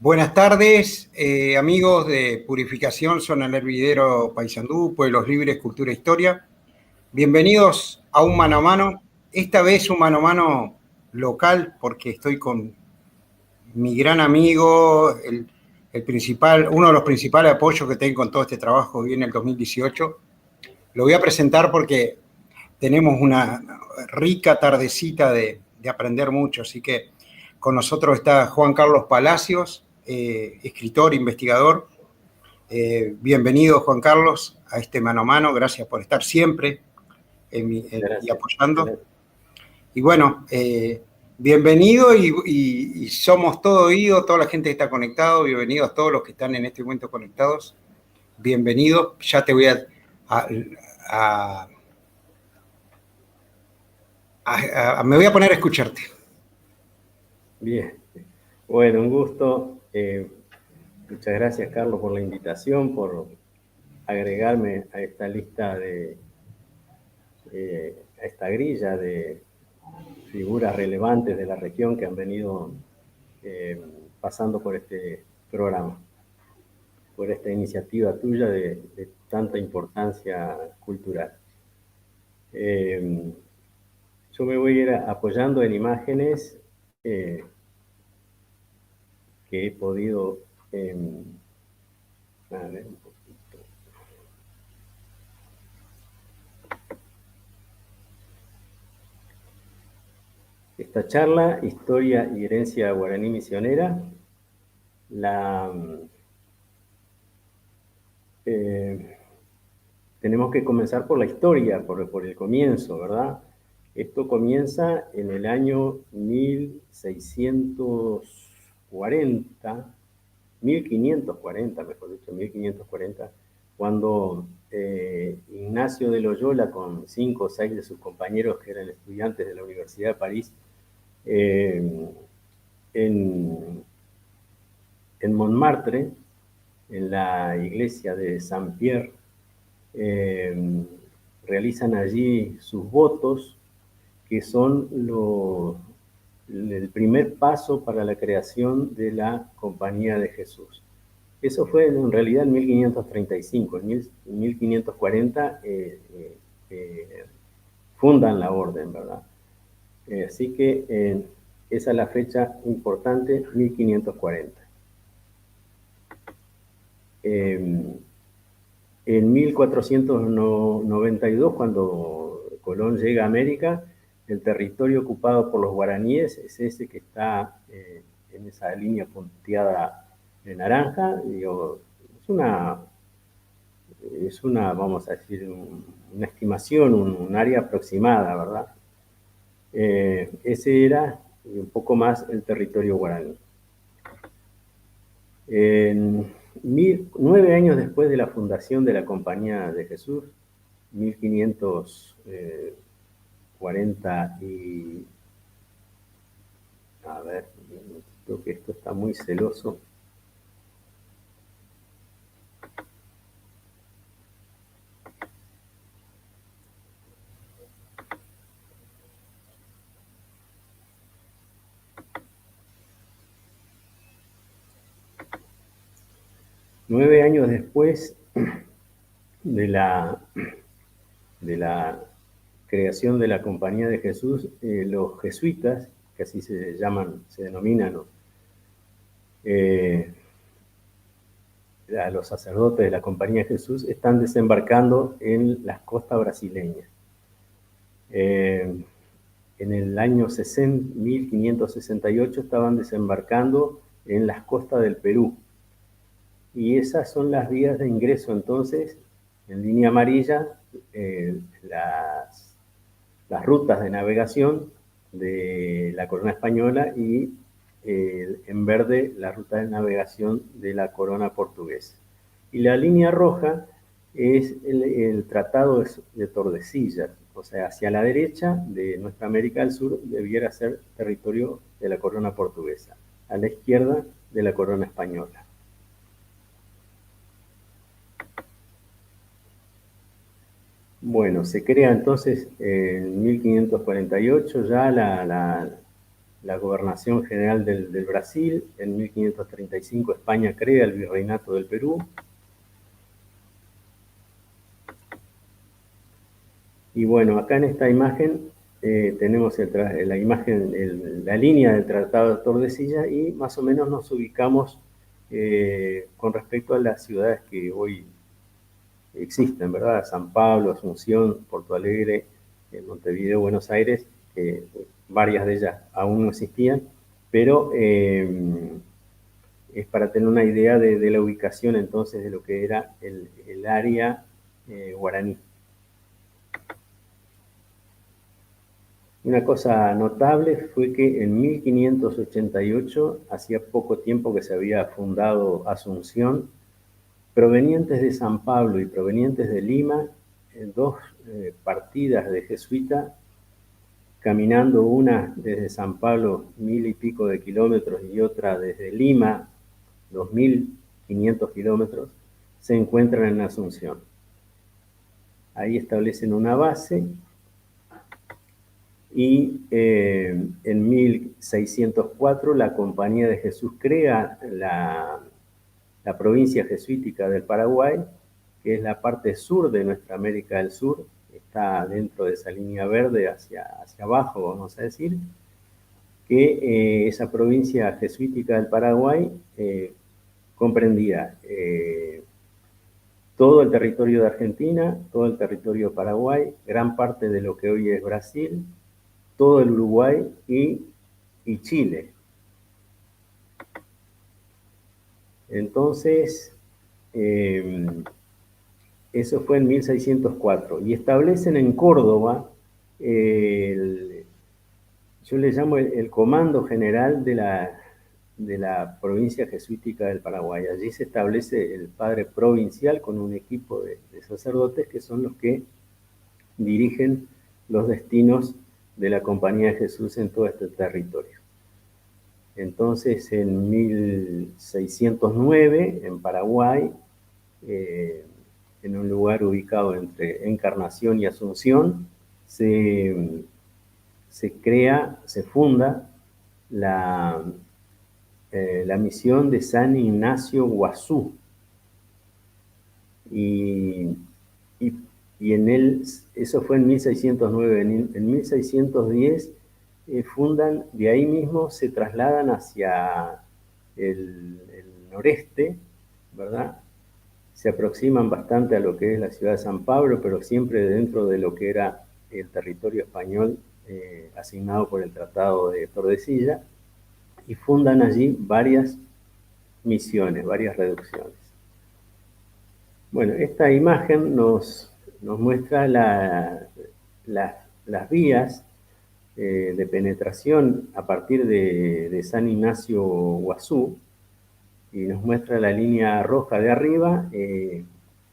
Buenas tardes, amigos de Purificación, Zona del Hervidero Paysandú, Pueblos Libres, Cultura e Historia. Bienvenidos a un mano a mano, esta vez un mano a mano local, porque estoy con mi gran amigo, uno de los principales apoyos que tengo en todo este trabajo que viene el 2018. Lo voy a presentar porque tenemos una rica tardecita de aprender mucho, así que con nosotros está Juan Carlos Palacios, escritor, investigador. Bienvenido, Juan Carlos, a este mano a mano. Gracias por estar siempre y apoyando. Gracias. Y bueno, bienvenido y somos todo oído, toda la gente que está conectado. Bienvenidos a todos los que están en este momento conectados. Bienvenido. Ya te voy me voy a poner a escucharte. Bien, bueno, un gusto. Muchas gracias, Carlos, por la invitación, por agregarme a esta lista a esta grilla de figuras relevantes de la región que han venido pasando por este programa, por esta iniciativa tuya de tanta importancia cultural. Yo me voy a ir apoyando en imágenes que he podido a ver un poquito. Esta charla, Historia y Herencia Guaraní Misionera, tenemos que comenzar por la historia, por el comienzo, ¿verdad? Esto comienza en el año 1540, mejor dicho, 1540, cuando Ignacio de Loyola, con 5 o 6 de sus compañeros que eran estudiantes de la Universidad de París, en Montmartre, en la iglesia de Saint-Pierre, realizan allí sus votos, que son el primer paso para la creación de la Compañía de Jesús. Eso fue en realidad en 1535. En 1540 fundan la orden, ¿verdad? Así que esa es la fecha importante, 1540. En 1492, cuando Colón llega a América, el territorio ocupado por los guaraníes es ese que está en esa línea punteada de naranja. Digo, es una, vamos a decir, una estimación, un área aproximada, ¿verdad? Ese era un poco más el territorio guaraní. 9 años después de la fundación de la Compañía de Jesús, 1540 y... A ver, creo que esto está muy celoso. Nueve años después de la creación de la Compañía de Jesús, los jesuitas, que así se denominan, los sacerdotes de la Compañía de Jesús, están desembarcando en las costas brasileñas. En el año 1568 estaban desembarcando en las costas del Perú. Y esas son las vías de ingreso, entonces, en línea amarilla, las rutas de navegación de la corona española y en verde la ruta de navegación de la corona portuguesa. Y la línea roja es el Tratado de Tordesillas, o sea, hacia la derecha de nuestra América del Sur debiera ser territorio de la corona portuguesa, a la izquierda de la corona española. Bueno, se crea entonces en 1548 ya la gobernación general del Brasil. En 1535 España crea el Virreinato del Perú. Y bueno, acá en esta imagen tenemos la imagen, la línea del Tratado de Tordesillas, y más o menos nos ubicamos con respecto a las ciudades que hoy existen, ¿verdad? San Pablo, Asunción, Porto Alegre, Montevideo, Buenos Aires, varias de ellas aún no existían, pero es para tener una idea de la ubicación entonces de lo que era el área guaraní. Una cosa notable fue que en 1588, hacía poco tiempo que se había fundado Asunción, provenientes de San Pablo y provenientes de Lima, dos partidas de jesuitas, caminando una desde San Pablo 1000 y pico de kilómetros y otra desde Lima 2500 kilómetros, se encuentran en Asunción. Ahí establecen una base y en 1604 la Compañía de Jesús crea la provincia jesuítica del Paraguay, que es la parte sur de nuestra América del Sur, está dentro de esa línea verde hacia abajo, vamos a decir, que esa provincia jesuítica del Paraguay comprendía todo el territorio de Argentina, todo el territorio de Paraguay, gran parte de lo que hoy es Brasil, todo el Uruguay y Chile. Entonces, eso fue en 1604, y establecen en Córdoba, yo le llamo el Comando General de la provincia jesuítica del Paraguay. Allí se establece el padre provincial con un equipo de sacerdotes que son los que dirigen los destinos de la Compañía de Jesús en todo este territorio. Entonces, en 1609, en Paraguay, en un lugar ubicado entre Encarnación y Asunción, se funda la misión de San Ignacio Guazú. Y en eso fue en 1609. En 1610 fundan, de ahí mismo se trasladan hacia el noreste, ¿verdad? Se aproximan bastante a lo que es la ciudad de San Pablo, pero siempre dentro de lo que era el territorio español asignado por el Tratado de Tordesillas, y fundan allí varias misiones, varias reducciones. Bueno, esta imagen nos muestra las vías de penetración a partir de San Ignacio Guazú, y nos muestra la línea roja de arriba,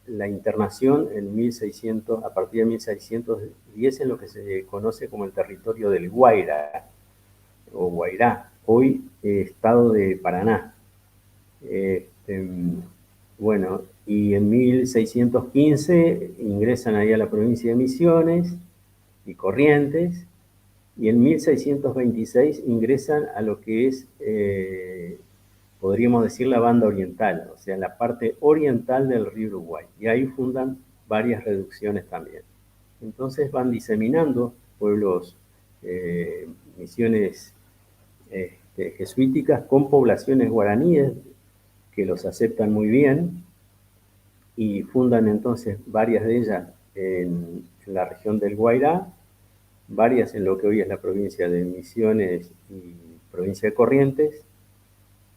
la internación en 1600, a partir de 1610, en lo que se conoce como el territorio del Guaira, o Guairá, hoy estado de Paraná. Bueno, y en 1615 ingresan ahí a la provincia de Misiones y Corrientes, y en 1626 ingresan a lo que es, podríamos decir, la banda oriental, o sea, la parte oriental del río Uruguay, y ahí fundan varias reducciones también. Entonces van diseminando pueblos, misiones jesuíticas con poblaciones guaraníes que los aceptan muy bien, y fundan entonces varias de ellas en la región del Guairá, varias en lo que hoy es la provincia de Misiones y provincia de Corrientes,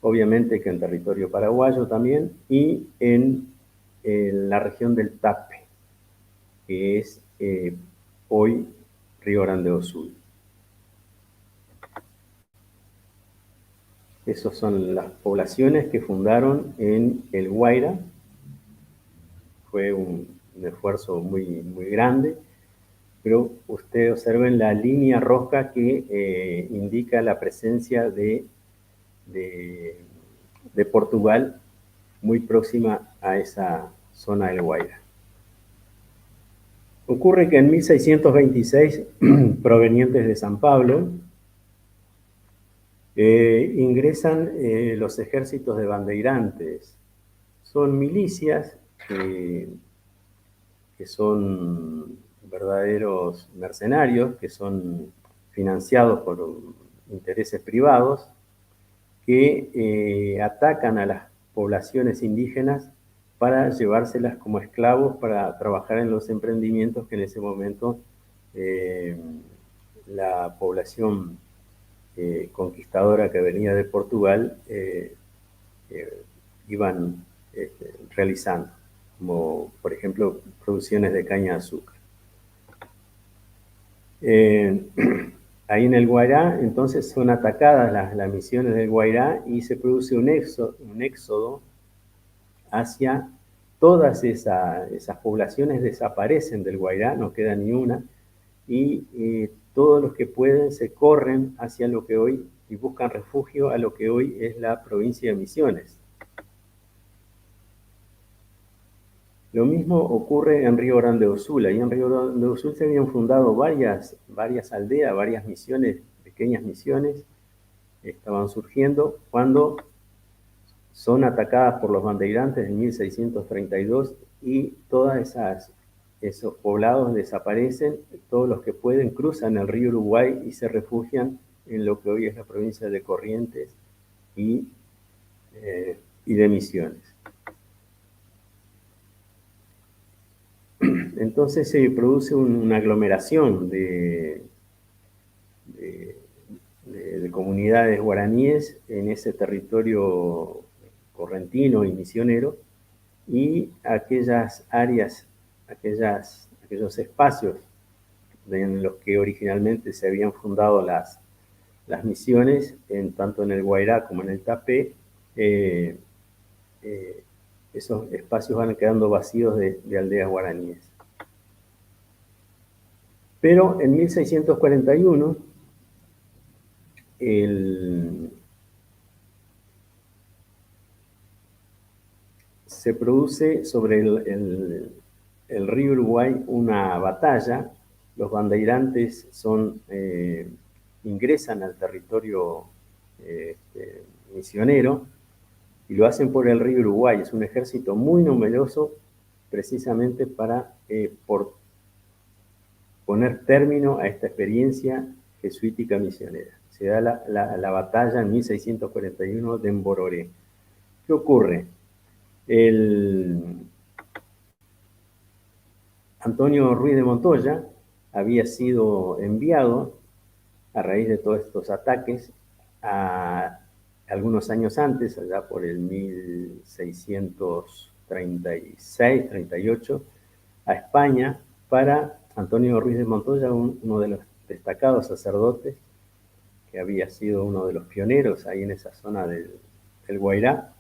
obviamente que en territorio paraguayo también, y en la región del Tape, que es hoy Río Grande do Sul. Esas son las poblaciones que fundaron en el Guaira. Fue un esfuerzo muy, muy grande, pero ustedes observen la línea roja que indica la presencia de Portugal muy próxima a esa zona del Guaira. Ocurre que en 1626, provenientes de San Pablo, ingresan los ejércitos de bandeirantes. Son milicias que son verdaderos mercenarios, que son financiados por intereses privados, que atacan a las poblaciones indígenas para llevárselas como esclavos para trabajar en los emprendimientos que en ese momento la población conquistadora que venía de Portugal iban realizando, como por ejemplo producciones de caña de azúcar. Ahí en el Guairá, entonces son atacadas las misiones del Guairá y se produce un éxodo hacia todas esas poblaciones, desaparecen del Guairá, no queda ni una, y todos los que pueden se corren hacia lo que hoy, y buscan refugio a lo que hoy es la provincia de Misiones. Lo mismo ocurre en Río Grande do Sul. Ahí en Río Grande do Sul se habían fundado varias aldeas, varias misiones, pequeñas misiones, estaban surgiendo cuando son atacadas por los bandeirantes en 1632 y todas esos poblados desaparecen, todos los que pueden cruzan el río Uruguay y se refugian en lo que hoy es la provincia de Corrientes y de Misiones. Entonces se produce una aglomeración de comunidades guaraníes en ese territorio correntino y misionero, y aquellas áreas, aquellos espacios en los que originalmente se habían fundado las misiones, tanto en el Guairá como en el Tapé, esos espacios van quedando vacíos de aldeas guaraníes. Pero en 1641, se produce sobre el río Uruguay una batalla. Los bandeirantes ingresan al territorio misionero y lo hacen por el río Uruguay. Es un ejército muy numeroso precisamente para poner término a esta experiencia jesuítica misionera. Se da la batalla en 1641 de Mbororé. ¿Qué ocurre? Antonio Ruiz de Montoya había sido enviado a raíz de todos estos ataques algunos años antes, allá por el 1636-38, a España para Antonio Ruiz de Montoya, uno de los destacados sacerdotes que había sido uno de los pioneros ahí en esa zona del Guairá,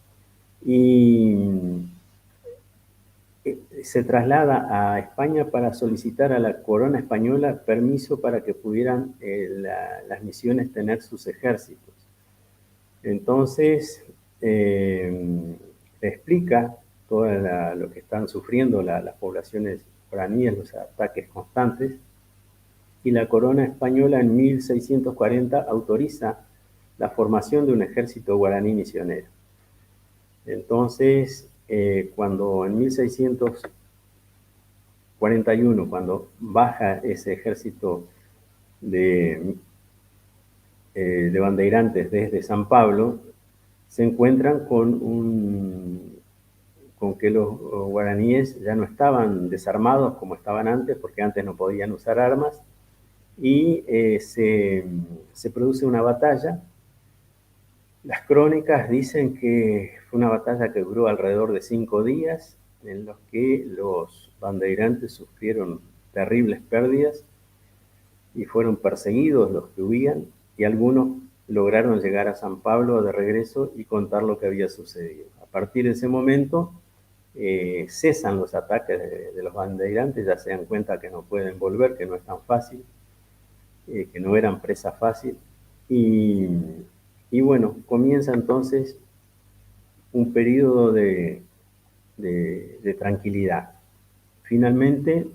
y se traslada a España para solicitar a la corona española permiso para que pudieran las misiones tener sus ejércitos. Entonces, le explica todo lo que están sufriendo las poblaciones guaraníes, los ataques constantes, y la corona española en 1640 autoriza la formación de un ejército guaraní misionero. Entonces, cuando en 1641, cuando baja ese ejército de bandeirantes desde San Pablo, se encuentran con que los guaraníes ya no estaban desarmados como estaban antes, porque antes no podían usar armas, y se produce una batalla. Las crónicas dicen que fue una batalla que duró alrededor de 5 días, en los que los bandeirantes sufrieron terribles pérdidas y fueron perseguidos los que huían, y algunos lograron llegar a San Pablo de regreso y contar lo que había sucedido. A partir de ese momento cesan los ataques de los bandeirantes, ya se dan cuenta que no pueden volver, que no es tan fácil, que no eran presa fácil, y bueno, comienza entonces un periodo de tranquilidad. Finalmente,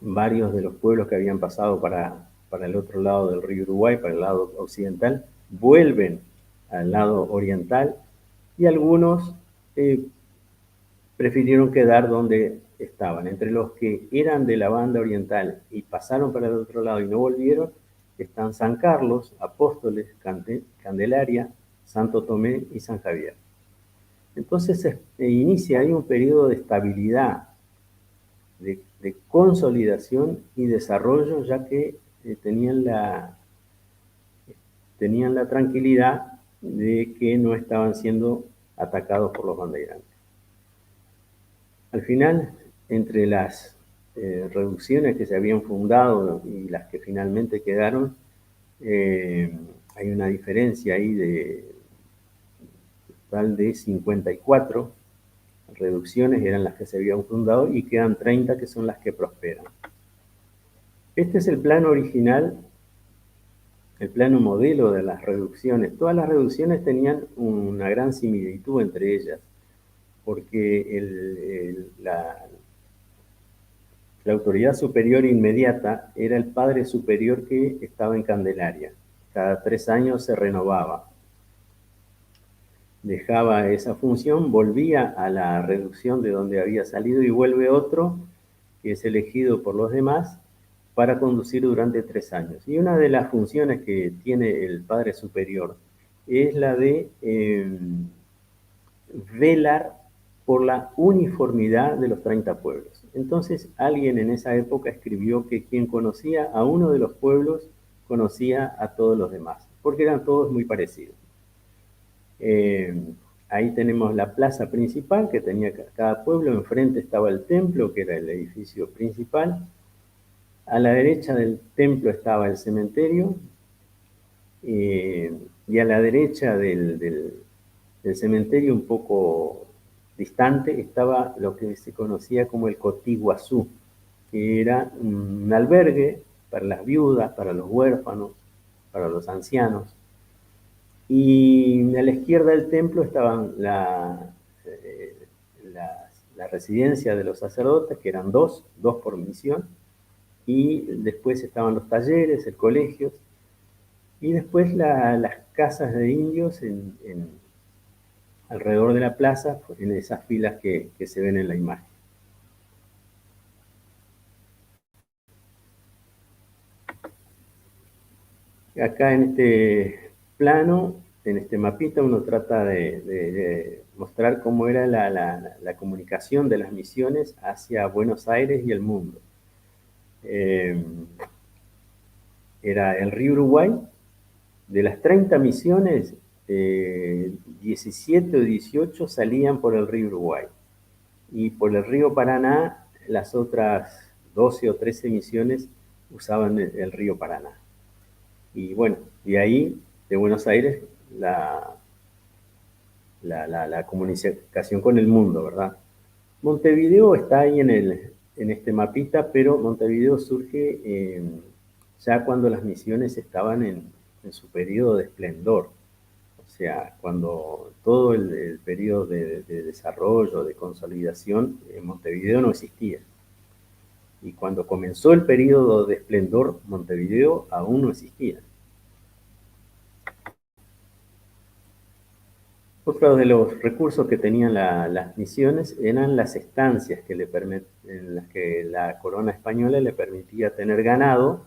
varios de los pueblos que habían pasado para el otro lado del río Uruguay, para el lado occidental, vuelven al lado oriental y algunos prefirieron quedar donde estaban. Entre los que eran de la banda oriental y pasaron para el otro lado y no volvieron, están San Carlos, Apóstoles, Candelaria, Santo Tomé y San Javier. Entonces inicia ahí un periodo de estabilidad, de consolidación y desarrollo, ya que tenían la tranquilidad de que no estaban siendo atacados por los bandeirantes. Al final, entre las reducciones que se habían fundado y las que finalmente quedaron, hay una diferencia ahí de total de 54 reducciones, eran las que se habían fundado, y quedan 30 que son las que prosperan. Este es el plano original, el plano modelo de las reducciones. Todas las reducciones tenían una gran similitud entre ellas, porque la autoridad superior inmediata era el padre superior que estaba en Candelaria. Cada 3 años se renovaba. Dejaba esa función, volvía a la reducción de donde había salido y vuelve otro que es elegido por los demás para conducir durante 3 años. Y una de las funciones que tiene el padre superior es la de velar por la uniformidad de los 30 pueblos. Entonces alguien en esa época escribió que quien conocía a uno de los pueblos conocía a todos los demás, porque eran todos muy parecidos. Ahí tenemos la plaza principal que tenía cada pueblo, enfrente estaba el templo, que era el edificio principal, a la derecha del templo estaba el cementerio, y a la derecha del cementerio, un poco distante, estaba lo que se conocía como el Cotiguazú, que era un albergue para las viudas, para los huérfanos, para los ancianos. Y a la izquierda del templo estaban la residencia de los sacerdotes, que eran dos por misión, y después estaban los talleres, el colegio, y después las casas de indios alrededor de la plaza, en esas filas que se ven en la imagen. Acá en este plano, en este mapita, uno trata de mostrar cómo era la comunicación de las misiones hacia Buenos Aires y el mundo. Era el río Uruguay. De las 30 misiones, 17 o 18 salían por el río Uruguay. Y por el río Paraná, las otras 12 o 13 misiones usaban el río Paraná. Y bueno, de ahí, de Buenos Aires, la comunicación con el mundo, ¿verdad? Montevideo está ahí en este mapita, pero Montevideo surge ya cuando las misiones estaban en su periodo de esplendor. O sea, cuando todo el periodo de desarrollo, de consolidación, Montevideo no existía. Y cuando comenzó el periodo de esplendor, Montevideo aún no existía. Otro de los recursos que tenían las misiones eran las estancias en las que la corona española le permitía tener ganado,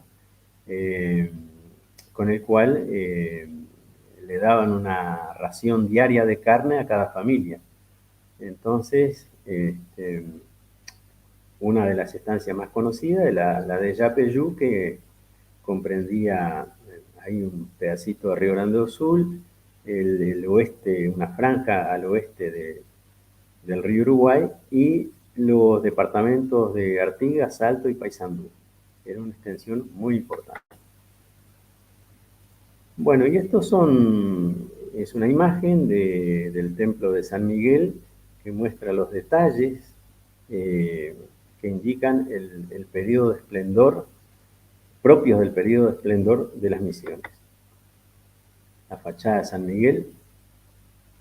con el cual le daban una ración diaria de carne a cada familia. Entonces, una de las estancias más conocidas es la de Yapeyú, que comprendía ahí un pedacito de Río Grande do Sul, el oeste, una franja al oeste del río Uruguay, y los departamentos de Artigas, Salto y Paysandú. Era una extensión muy importante. Bueno, y es una imagen del templo de San Miguel que muestra los detalles que indican el periodo de esplendor, propios del periodo de esplendor de las misiones. La fachada de San Miguel,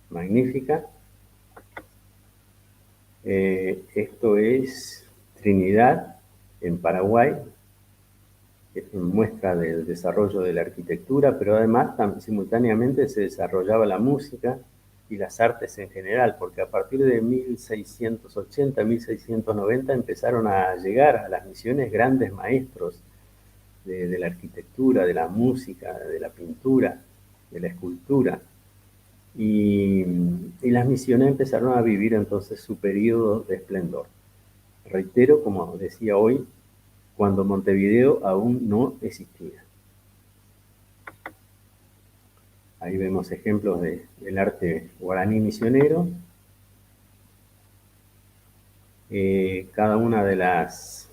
magnífica. Esto es Trinidad, en Paraguay. muestra del desarrollo de la arquitectura, pero además simultáneamente se desarrollaba la música y las artes en general, porque a partir de 1680, 1690 empezaron a llegar a las misiones grandes maestros de la arquitectura, de la música, de la pintura, de la escultura. Y las misiones empezaron a vivir entonces su periodo de esplendor. Reitero, como decía hoy, cuando Montevideo aún no existía. Ahí vemos ejemplos del arte guaraní misionero. Cada una de las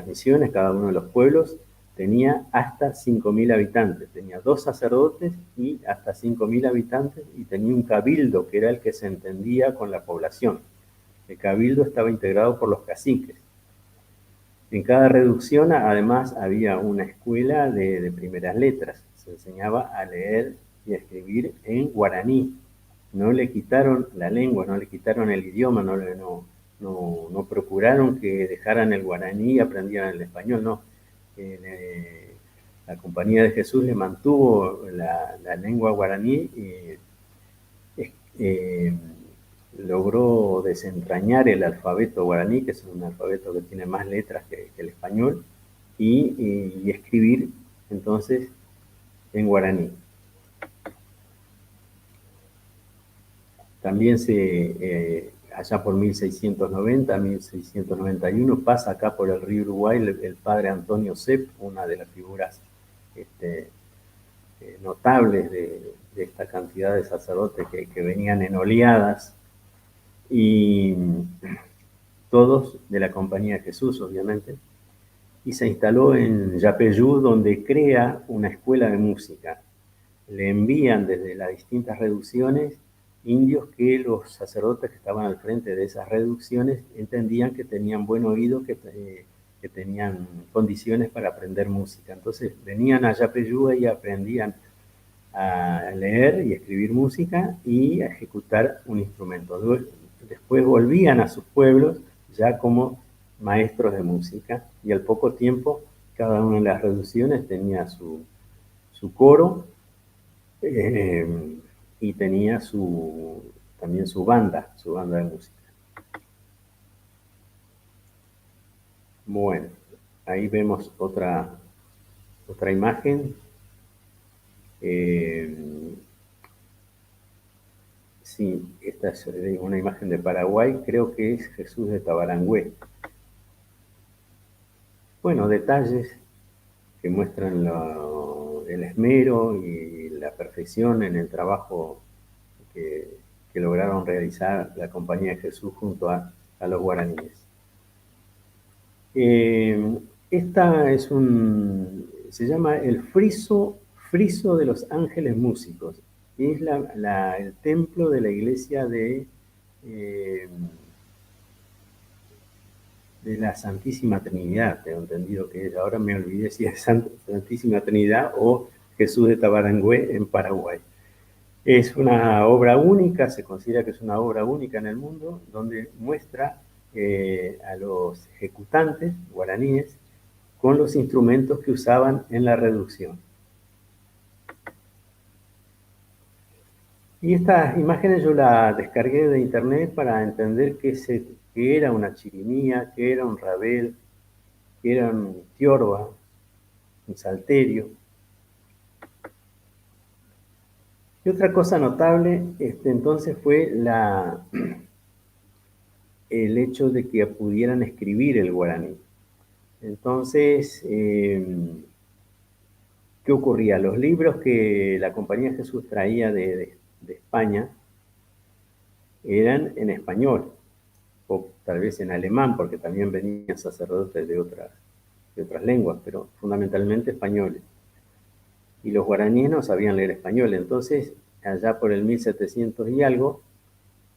misiones, cada uno de los pueblos, tenía hasta 5.000 habitantes. Tenía 2 sacerdotes y hasta 5.000 habitantes, y tenía un cabildo que era el que se entendía con la población. El cabildo estaba integrado por los caciques. En cada reducción, además, había una escuela de primeras letras. Se enseñaba a leer y a escribir en guaraní. No le quitaron la lengua, no le quitaron el idioma, no procuraron que dejaran el guaraní y aprendieran el español, no. La Compañía de Jesús le mantuvo la lengua guaraní y logró desentrañar el alfabeto guaraní, que es un alfabeto que tiene más letras que el español, y escribir entonces en guaraní. También allá por 1690, 1691, pasa acá por el río Uruguay el padre Antonio Sepp, una de las figuras notables de esta cantidad de sacerdotes que venían en oleadas, y todos de la Compañía de Jesús, obviamente, y se instaló en Yapeyú, donde crea una escuela de música. Le envían desde las distintas reducciones indios que los sacerdotes que estaban al frente de esas reducciones entendían que tenían buen oído, que tenían condiciones para aprender música. Entonces venían a Yapeyú y aprendían a leer y escribir música y a ejecutar un instrumento. Después volvían a sus pueblos ya como maestros de música, y al poco tiempo cada una de las reducciones tenía su coro, y tenía también su banda de música. Bueno, ahí vemos otra imagen. Sí, esta es una imagen de Paraguay, creo que es Jesús de Tabarangüé. Bueno, detalles que muestran el esmero y la perfección en el trabajo que lograron realizar la Compañía de Jesús junto a los guaraníes. Esta se llama el friso de los ángeles músicos. Es el templo de la iglesia de la Santísima Trinidad, tengo entendido que es. Ahora me olvidé si es Santísima Trinidad o Jesús de Tabarangüé en Paraguay. Es una obra única, se considera que es una obra única en el mundo, donde muestra a los ejecutantes guaraníes con los instrumentos que usaban en la reducción. Y estas imágenes yo las descargué de internet para entender qué era una chirimía, qué era un rabel, qué era un tiorba, un salterio. Y otra cosa notable entonces fue el hecho de que pudieran escribir el guaraní. Entonces, ¿qué ocurría? Los libros que la Compañía de Jesús traía de España eran en español, o tal vez en alemán, porque también venían sacerdotes de otras lenguas, pero fundamentalmente españoles. Y los guaraníes no sabían leer español. Entonces, allá por el 1700 y algo,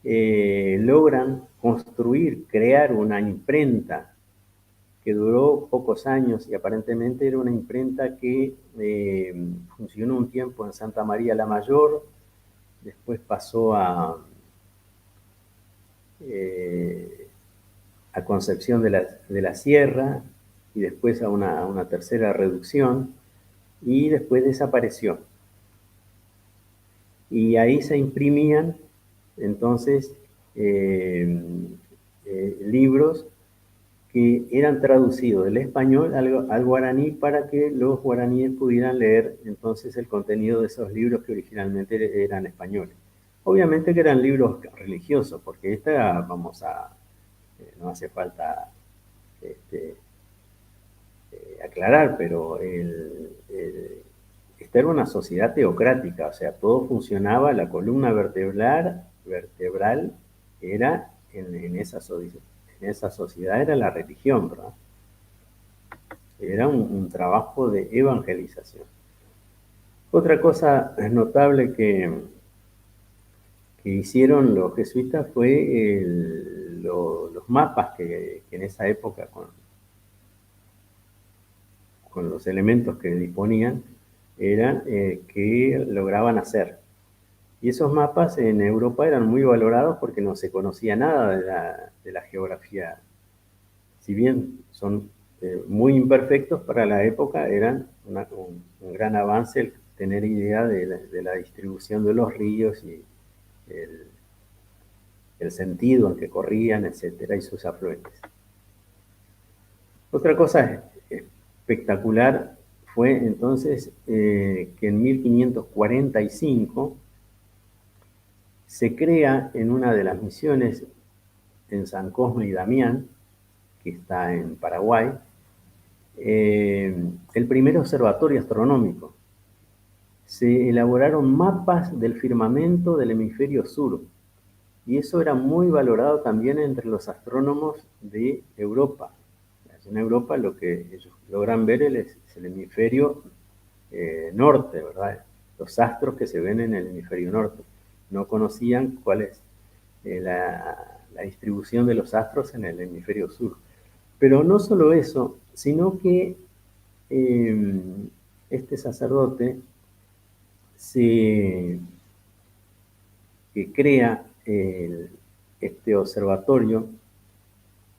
logran crear una imprenta que duró pocos años, y aparentemente era una imprenta que funcionó un tiempo en Santa María la Mayor, después pasó a Concepción de la Sierra, y después a una tercera reducción, y después desapareció. Y ahí se imprimían entonces libros que eran traducidos del español al guaraní para que los guaraníes pudieran leer entonces el contenido de esos libros que originalmente eran españoles. Obviamente que eran libros religiosos, porque no hace falta aclarar, pero esta era una sociedad teocrática, o sea, todo funcionaba, la columna vertebral era en esa sociedad era la religión, ¿verdad? Era un trabajo de evangelización. Otra cosa notable que hicieron los jesuitas fue los mapas que en esa época, con los elementos que disponían, eran que lograban hacer. Y esos mapas en Europa eran muy valorados porque no se conocía nada de la geografía. Si bien son muy imperfectos para la época, eran un gran avance el tener idea de la distribución de los ríos y el sentido en que corrían, etcétera, y sus afluentes. Otra cosa espectacular fue entonces que en 1545 se crea en una de las misiones en San Cosme y Damián, que está en Paraguay, el primer observatorio astronómico. Se elaboraron mapas del firmamento del hemisferio sur, y eso era muy valorado también entre los astrónomos de Europa. En Europa lo que ellos logran ver es el hemisferio norte, ¿verdad? Los astros que se ven en el hemisferio norte. No conocían cuál es la distribución de los astros en el hemisferio sur. Pero no solo eso, sino que este sacerdote que crea este observatorio,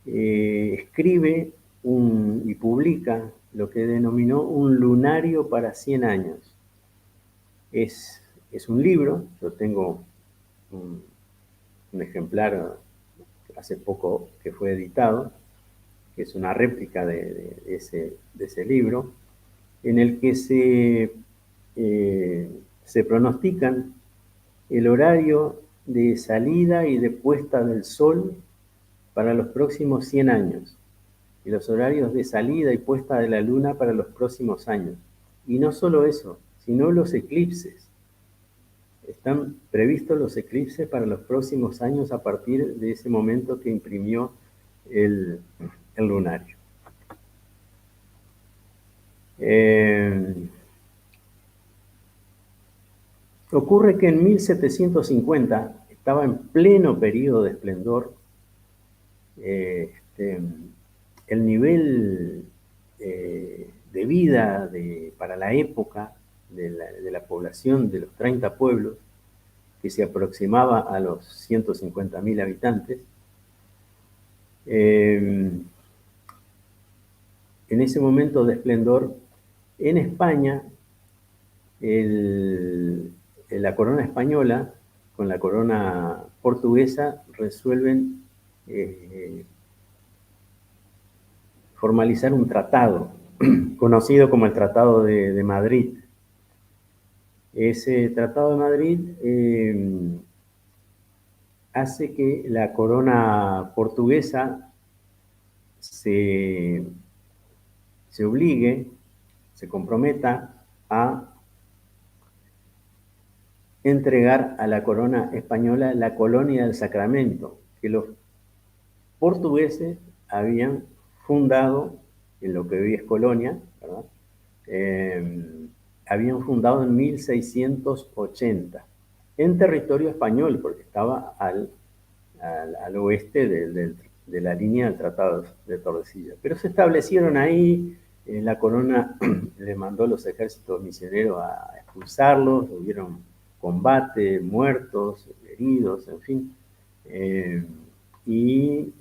escribe y publica lo que denominó un lunario para 100 años. Es un libro, yo tengo un ejemplar hace poco que fue editado, que es una réplica de ese libro, en el que se pronostican el horario de salida y de puesta del sol para los próximos 100 años, y los horarios de salida y puesta de la luna para los próximos años. Y no solo eso, sino los eclipses. Están previstos los eclipses para los próximos años a partir de ese momento que imprimió el lunario. Ocurre que en 1750 estaba en pleno periodo de esplendor. El nivel de vida para la época de la población de los 30 pueblos, que se aproximaba a los 150.000 habitantes, en ese momento de esplendor, en España, la corona española con la corona portuguesa resuelven formalizar un tratado conocido como el Tratado de Madrid. Ese Tratado de Madrid hace que la corona portuguesa se obligue, se comprometa a entregar a la corona española la colonia del Sacramento, que los portugueses habían fundado en lo que hoy es Colonia, ¿verdad? Habían fundado en 1680, en territorio español, porque estaba al oeste de la línea del Tratado de Tordesillas. Pero se establecieron ahí, la corona le mandó los ejércitos misioneros a expulsarlos, hubieron combate, muertos, heridos, en fin. y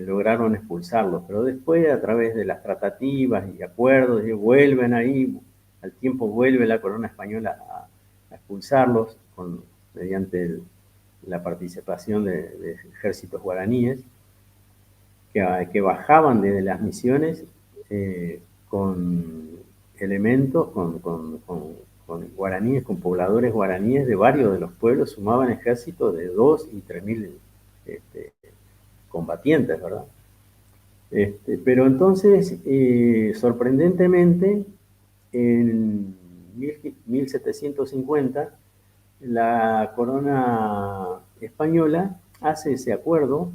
lograron expulsarlos. Pero después, a través de las tratativas y acuerdos, vuelven ahí, al tiempo vuelve la corona española a expulsarlos mediante la participación de ejércitos guaraníes que bajaban desde las misiones con elementos, con guaraníes, con pobladores guaraníes de varios de los pueblos, sumaban ejércitos de 2 y 3.000 combatientes, ¿verdad? Pero entonces, sorprendentemente, en 1750, la corona española hace ese acuerdo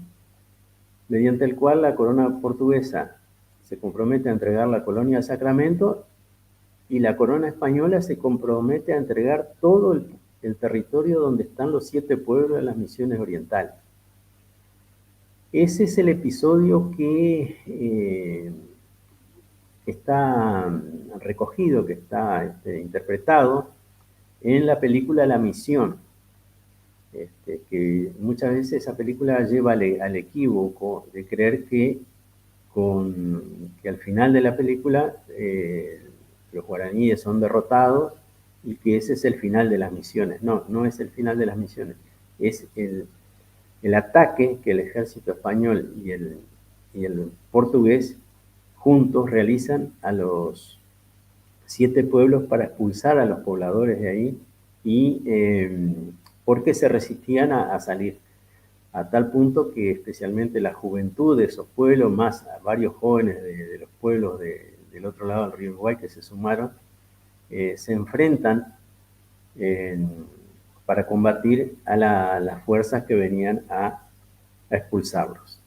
mediante el cual la corona portuguesa se compromete a entregar la colonia de Sacramento y la corona española se compromete a entregar todo el territorio donde están los 7 pueblos de las misiones orientales. Ese es el episodio que está recogido, que está interpretado en la película La Misión, que muchas veces esa película lleva al equívoco de creer que al final de la película los guaraníes son derrotados y que ese es el final de las misiones. No, no es el final de las misiones, es el ataque que el ejército español y el portugués juntos realizan a los 7 pueblos para expulsar a los pobladores de ahí y porque se resistían a salir, a tal punto que especialmente la juventud de esos pueblos, más varios jóvenes de los pueblos del otro lado del río Uruguay que se sumaron, se enfrentan para combatir a las fuerzas que venían a expulsarlos.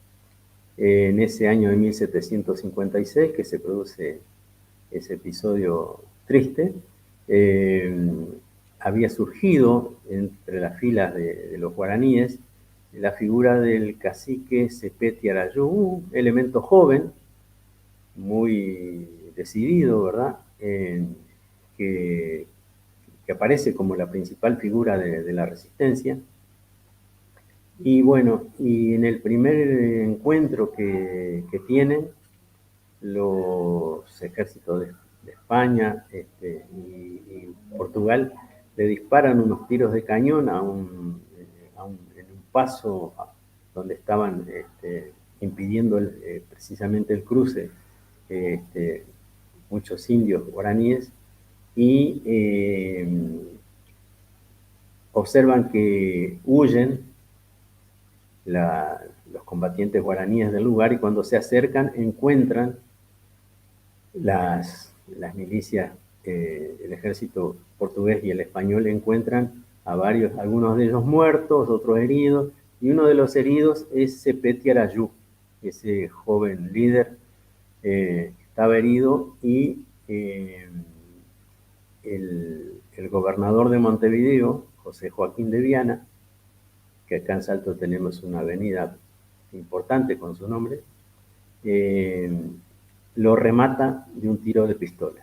En ese año de 1756 que se produce ese episodio triste, había surgido entre las filas de los guaraníes la figura del cacique Sepeti Arayú, un elemento joven, muy decidido, ¿verdad? Que aparece como la principal figura de la resistencia. Y bueno, y en el primer encuentro que tienen los ejércitos de España y Portugal, le disparan unos tiros de cañón en un paso donde estaban impidiendo precisamente el cruce muchos indios guaraníes y observan que huyen los combatientes guaraníes del lugar y cuando se acercan encuentran las milicias, el ejército portugués y el español encuentran a algunos de ellos muertos, otros heridos, y uno de los heridos es Sepeti Arayú, ese joven líder estaba herido y el gobernador de Montevideo, José Joaquín de Viana, que acá en Salto tenemos una avenida importante con su nombre, lo remata de un tiro de pistola.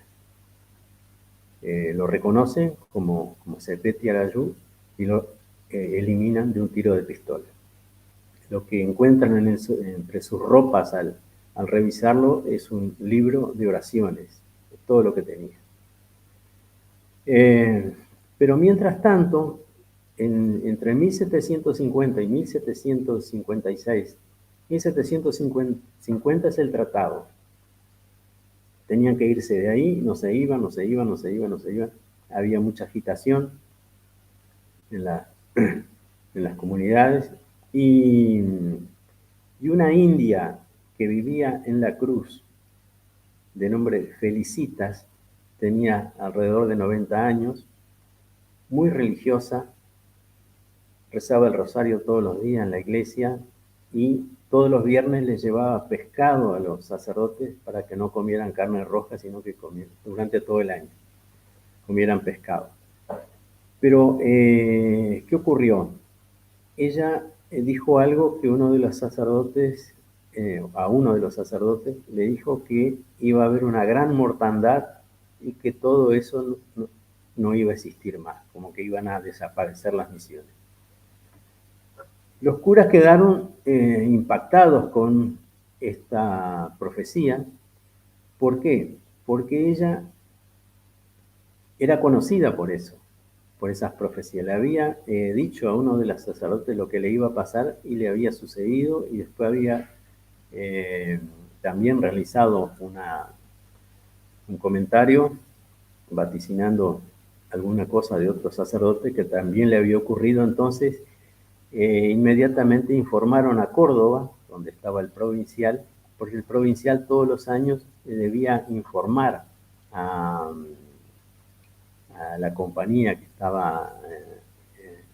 Lo reconocen como Sepeti Arayú y lo eliminan de un tiro de pistola. Lo que encuentran entre sus ropas al revisarlo es un libro de oraciones, de todo lo que tenía. Pero mientras tanto, entre 1750 y 1756, 1750 es el tratado. Tenían que irse de ahí, no se iban. Había mucha agitación en las comunidades y una india que vivía en La Cruz, de nombre Felicitas, tenía alrededor de 90 años, muy religiosa, rezaba el rosario todos los días en la iglesia y todos los viernes les llevaba pescado a los sacerdotes para que no comieran carne roja, sino que durante todo el año comieran pescado. Pero, ¿qué ocurrió? Ella dijo algo que a uno de los sacerdotes le dijo que iba a haber una gran mortandad y que todo eso no iba a existir más, como que iban a desaparecer las misiones. Los curas quedaron impactados con esta profecía. ¿Por qué? Porque ella era conocida por eso, por esas profecías. Le había dicho a uno de los sacerdotes lo que le iba a pasar y le había sucedido, y después había también realizado un comentario vaticinando alguna cosa de otro sacerdote que también le había ocurrido. Entonces inmediatamente informaron a Córdoba, donde estaba el provincial, porque el provincial todos los años debía informar a, a la compañía que estaba,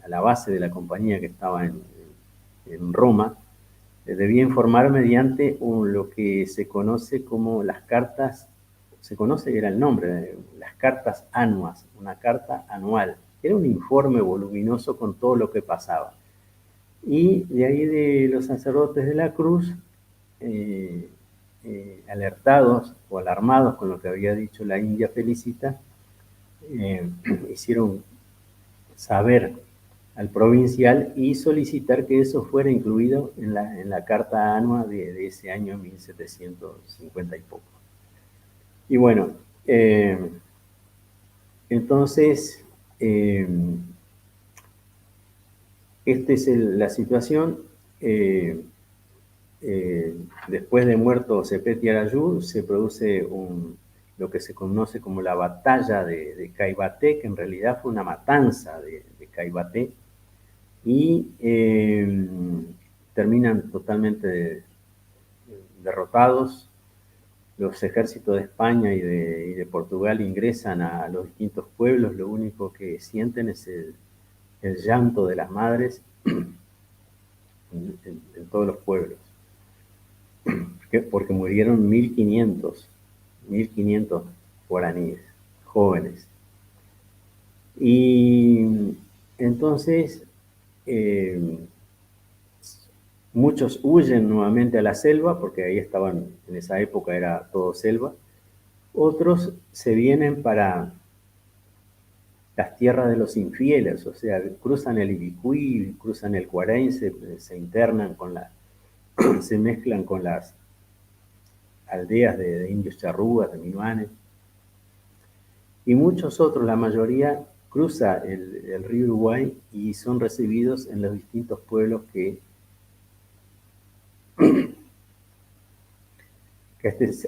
a la base de la compañía que estaba en Roma, debía informar mediante lo que se conoce como las cartas, se conoce, era el nombre, las cartas anuas, una carta anual. Era un informe voluminoso con todo lo que pasaba. Y de ahí de los sacerdotes de la cruz, alertados o alarmados con lo que había dicho la India Felicita, hicieron saber al provincial y solicitar que eso fuera incluido en la carta anua de ese año 1750 y poco. Y bueno, entonces, esta es la situación. Después de muerto Sepeti Arayú, se produce lo que se conoce como la batalla de Caibaté, que en realidad fue una matanza de Caibaté, y terminan totalmente derrotados. Los ejércitos de España y de Portugal ingresan a los distintos pueblos. Lo único que sienten es el llanto de las madres en todos los pueblos, porque murieron 1500 guaraníes, jóvenes. Y entonces muchos huyen nuevamente a la selva, porque ahí estaban, en esa época era todo selva. Otros se vienen para las tierras de los infieles, o sea, cruzan el Ibicuí, cruzan el Cuarén, se internan se mezclan con las aldeas de indios charrúas, de minuanes. Y muchos otros, la mayoría, cruza el río Uruguay y son recibidos en los distintos pueblos que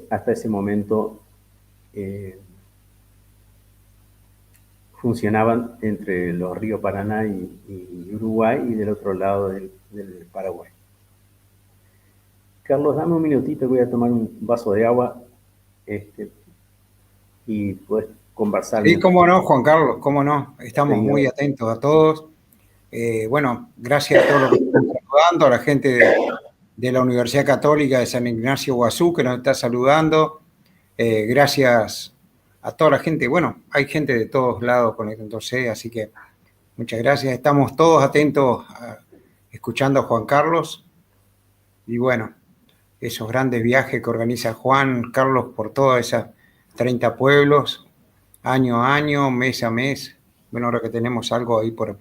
hasta ese momento funcionaban entre los ríos Paraná y Uruguay, y del otro lado del Paraguay. Carlos, dame un minutito, voy a tomar un vaso de agua y puedes conversar. Sí, cómo no, Juan Carlos, cómo no. Estamos muy atentos a todos. Bueno, gracias a todos los que están saludando, a la gente de la Universidad Católica de San Ignacio Guazú que nos está saludando. Gracias a toda la gente. Bueno, hay gente de todos lados conectándose, así que muchas gracias. Estamos todos atentos escuchando a Juan Carlos. Y bueno, esos grandes viajes que organiza Juan Carlos por todas esas 30 pueblos, año a año, mes a mes. Bueno, ahora que tenemos algo ahí por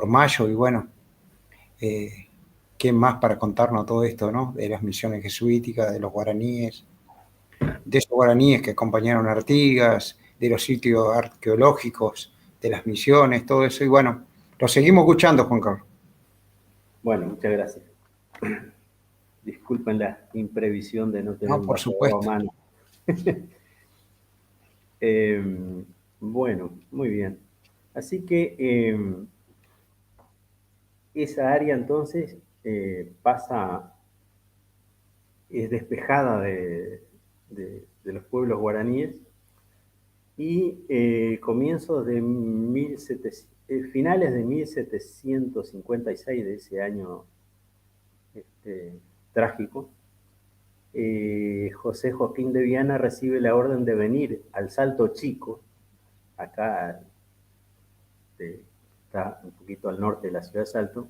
mayo, y bueno, ¿qué más para contarnos todo esto, ¿no? De las misiones jesuíticas, de los guaraníes, de esos guaraníes que acompañaron a Artigas, de los sitios arqueológicos, de las misiones, todo eso. Y bueno, lo seguimos escuchando, Juan Carlos. Bueno, muchas gracias. Disculpen la imprevisión de no tener un vaso de agua a mano. Bueno, muy bien. Así que esa área entonces es despejada de los pueblos guaraníes, y comienzos de finales de 1756, de ese año trágico, José Joaquín de Viana recibe la orden de venir al Salto Chico, acá está un poquito al norte de la ciudad de Salto,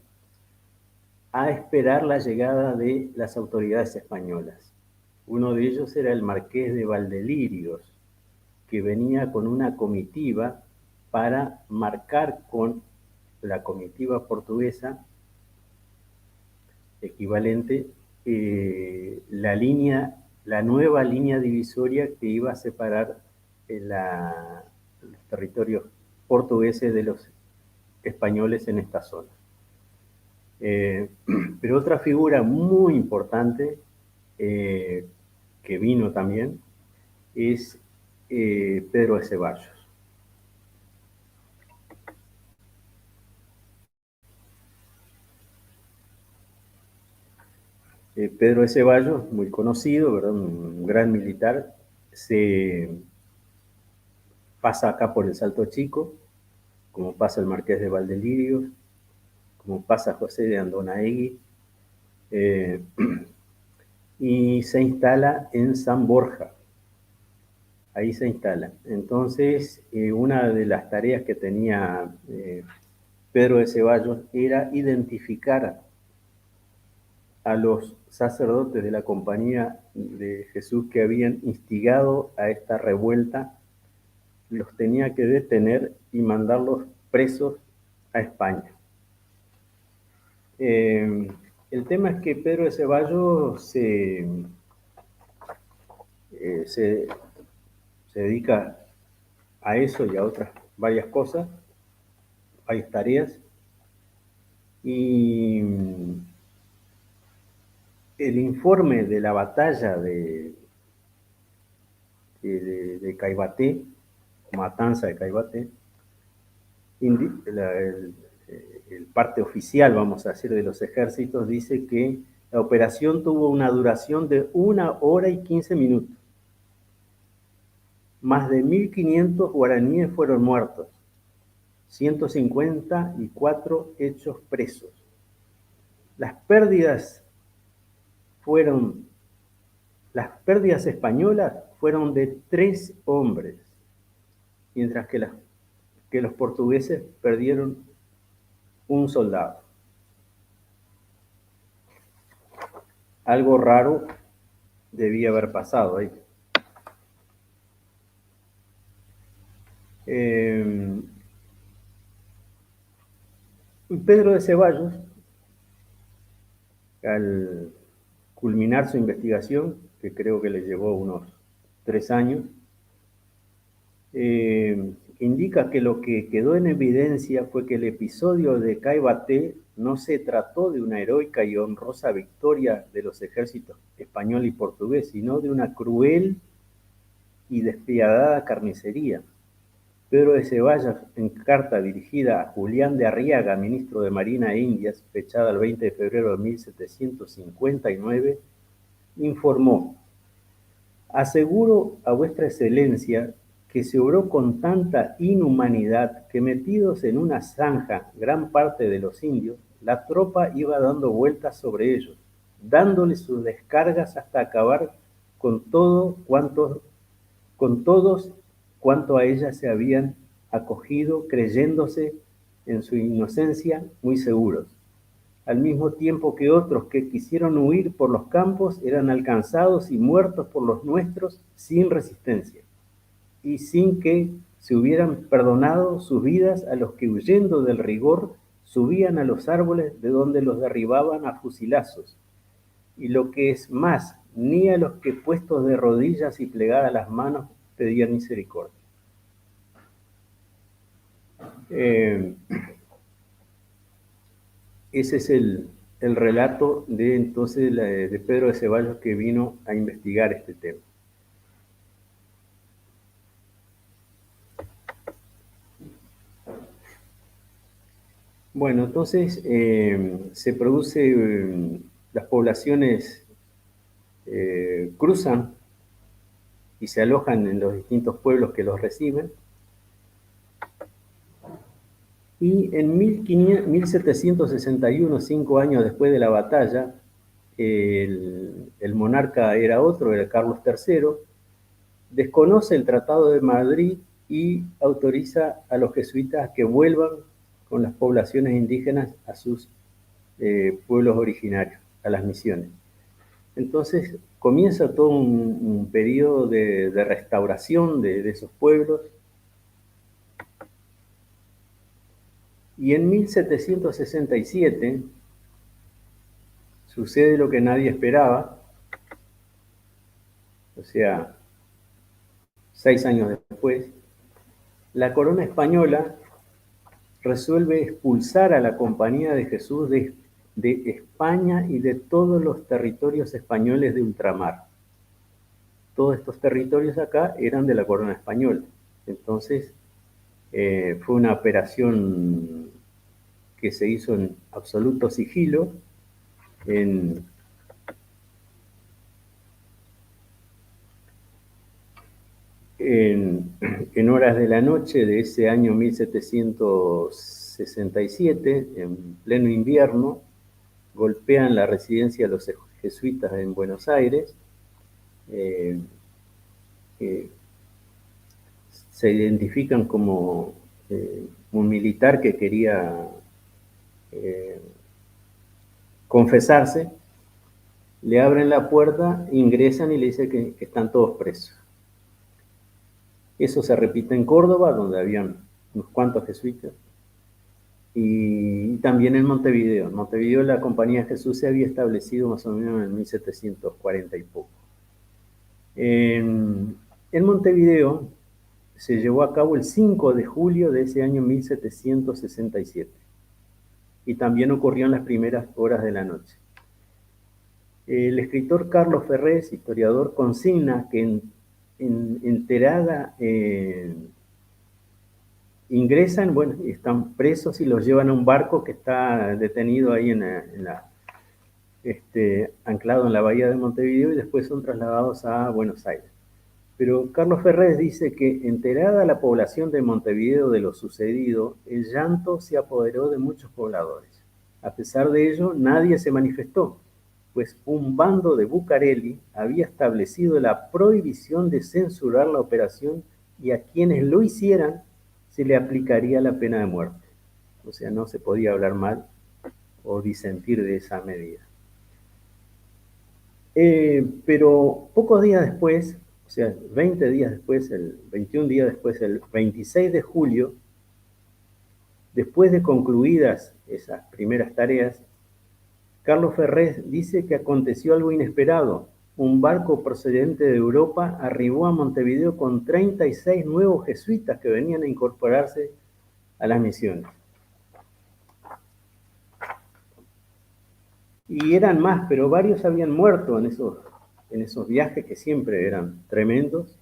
a esperar la llegada de las autoridades españolas. Uno de ellos era el marqués de Valdelirios, que venía con una comitiva para marcar con la comitiva portuguesa equivalente, la nueva línea divisoria que iba a separar los territorios portugueses de los españoles en esta zona. Pero otra figura muy importante que vino también es Pedro de Ceballos. Pedro de Ceballos, muy conocido, ¿verdad? Un gran militar, se pasa acá por el Salto Chico, como pasa el Marqués de Valdelirio, como pasa José de Andonaegui, y se instala en San Borja. Ahí se instala. Entonces, una de las tareas que tenía Pedro de Ceballos era identificar a los sacerdotes de la Compañía de Jesús que habían instigado a esta revuelta, los tenía que detener y mandarlos presos a España. El tema es que Pedro de Ceballos se dedica a eso y a otras varias cosas, varias tareas, y el informe de la batalla de Caibaté, matanza de Caibaté, el parte oficial, vamos a decir, de los ejércitos, dice que la operación tuvo una duración de 1 hora y 15 minutos. Más de 1.500 guaraníes fueron muertos, 154 hechos presos. Las pérdidas españolas fueron de 3 hombres, mientras que los portugueses perdieron 1 soldado. Algo raro debía haber pasado ahí. Pedro de Ceballos, al culminar su investigación, que creo que le llevó unos 3 años, indica que lo que quedó en evidencia fue que el episodio de Caibaté no se trató de una heroica y honrosa victoria de los ejércitos español y portugués, sino de una cruel y despiadada carnicería. Pedro de Ceballos, en carta dirigida a Julián de Arriaga, ministro de Marina e Indias, fechada el 20 de febrero de 1759, informó: aseguro a vuestra excelencia que se obró con tanta inhumanidad que, metidos en una zanja gran parte de los indios, la tropa iba dando vueltas sobre ellos, dándoles sus descargas hasta acabar con todos cuanto a ella se habían acogido, creyéndose en su inocencia muy seguros, al mismo tiempo que otros que quisieron huir por los campos eran alcanzados y muertos por los nuestros sin resistencia, y sin que se hubieran perdonado sus vidas a los que, huyendo del rigor, subían a los árboles de donde los derribaban a fusilazos, y lo que es más, ni a los que, puestos de rodillas y plegadas las manos, pedían misericordia. Ese es el relato de entonces de Pedro de Ceballos, que vino a investigar este tema. Bueno, entonces se produce, las poblaciones cruzan y se alojan en los distintos pueblos que los reciben. Y en 1761, 5 años después de la batalla, el monarca era otro, era Carlos III, desconoce el Tratado de Madrid y autoriza a los jesuitas que vuelvan con las poblaciones indígenas a sus pueblos originarios, a las misiones. Entonces comienza todo un periodo de restauración de esos pueblos. Y en 1767 sucede lo que nadie esperaba, o sea, 6 años después, la corona española resuelve expulsar a la Compañía de Jesús de España y de todos los territorios españoles de ultramar. Todos estos territorios acá eran de la corona española. Entonces, fue una operación que se hizo en absoluto sigilo, en horas de la noche de ese año 1767, en pleno invierno, golpean la residencia de los jesuitas en Buenos Aires. Se identifican como un militar que quería confesarse, le abren la puerta, ingresan y le dicen que están todos presos. Eso se repite en Córdoba, donde habían unos cuantos jesuitas, y también en Montevideo. En Montevideo la Compañía de Jesús se había establecido más o menos en 1740 y poco. En Montevideo se llevó a cabo el 5 de julio de ese año 1767 y también ocurrió en las primeras horas de la noche. El escritor Carlos Ferrés, historiador, consigna que enterada ingresan, bueno, están presos y los llevan a un barco que está detenido ahí anclado en la bahía de Montevideo y después son trasladados a Buenos Aires. Pero Carlos Ferrés dice que enterada la población de Montevideo de lo sucedido, el llanto se apoderó de muchos pobladores. A pesar de ello, nadie se manifestó, pues un bando de Bucareli había establecido la prohibición de censurar la operación y a quienes lo hicieran se le aplicaría la pena de muerte. O sea, no se podía hablar mal o disentir de esa medida. Pero pocos días después, o sea, 20 días después, 21 días después, el 26 de julio, después de concluidas esas primeras tareas, Carlos Ferrés dice que aconteció algo inesperado. Un barco procedente de Europa arribó a Montevideo con 36 nuevos jesuitas que venían a incorporarse a las misiones. Y eran más, pero varios habían muerto en esos viajes que siempre eran tremendos.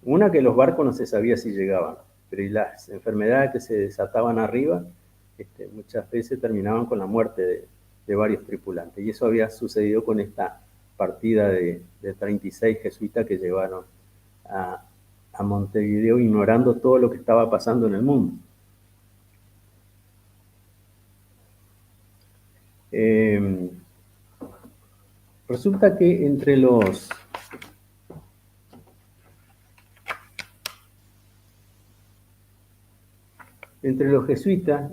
Una, que los barcos no se sabía si llegaban, pero y las enfermedades que se desataban arriba, muchas veces terminaban con la muerte de varios tripulantes. Y eso había sucedido con esta partida de 36 jesuitas que llevaron a Montevideo, ignorando todo lo que estaba pasando en el mundo. Resulta que entre los jesuitas,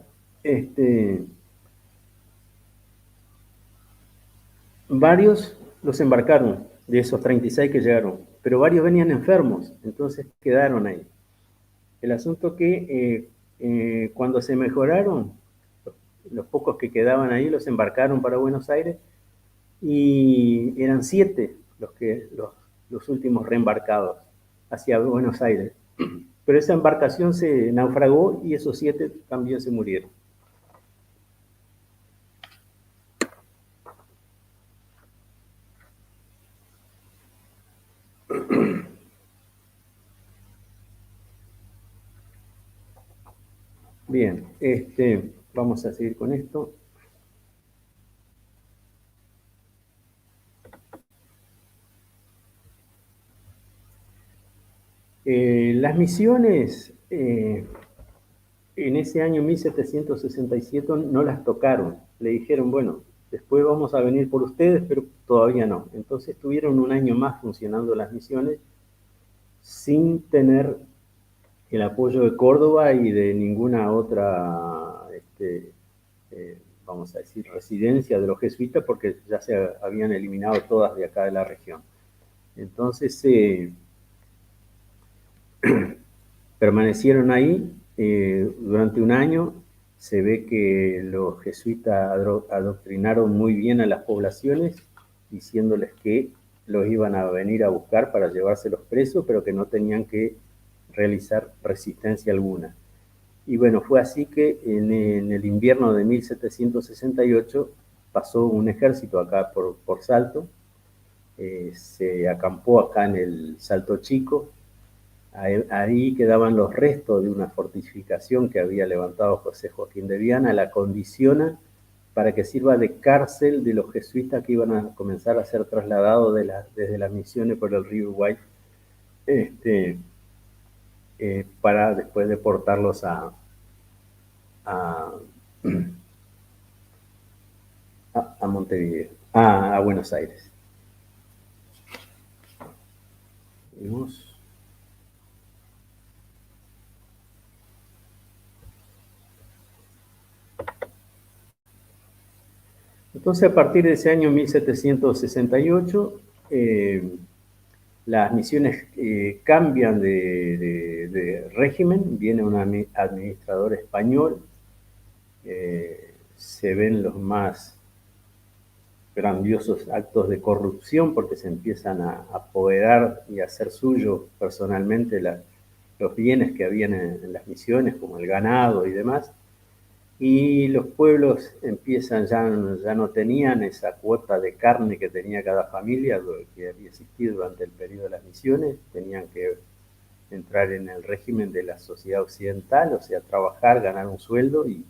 varios los embarcaron, de esos 36 que llegaron, pero varios venían enfermos, entonces quedaron ahí. El asunto que cuando se mejoraron, los pocos que quedaban ahí los embarcaron para Buenos Aires y eran 7 los últimos reembarcados hacia Buenos Aires. Pero esa embarcación se naufragó y esos 7 también se murieron. Bien, vamos a seguir con esto. Las misiones en ese año 1767 no las tocaron. Le dijeron, bueno, después vamos a venir por ustedes, pero todavía no. Entonces tuvieron un año más funcionando las misiones sin tener el apoyo de Córdoba y de ninguna otra, vamos a decir, residencia de los jesuitas, porque ya se habían eliminado todas de acá de la región. Entonces, permanecieron ahí durante un año se ve que los jesuitas adoctrinaron muy bien a las poblaciones, diciéndoles que los iban a venir a buscar para llevárselos presos, pero que no tenían que realizar resistencia alguna. Y bueno, fue así que en el invierno de 1768 pasó un ejército acá por Salto, se acampó acá en el Salto Chico. Ahí quedaban los restos de una fortificación que había levantado José Joaquín de Viana, la condiciona para que sirva de cárcel de los jesuitas que iban a comenzar a ser trasladados desde las misiones por el río Uruguay, para después deportarlos a Montevideo, a Buenos Aires. Vamos. Entonces, a partir de ese año 1768, las misiones cambian de régimen, viene un administrador español, se ven los más grandiosos actos de corrupción porque se empiezan a apoderar y a hacer suyo personalmente los bienes que habían en las misiones, como el ganado y demás. Y los pueblos empiezan, ya no tenían esa cuota de carne que tenía cada familia, que había existido durante el periodo de las misiones, tenían que entrar en el régimen de la sociedad occidental, o sea, trabajar, ganar un sueldo y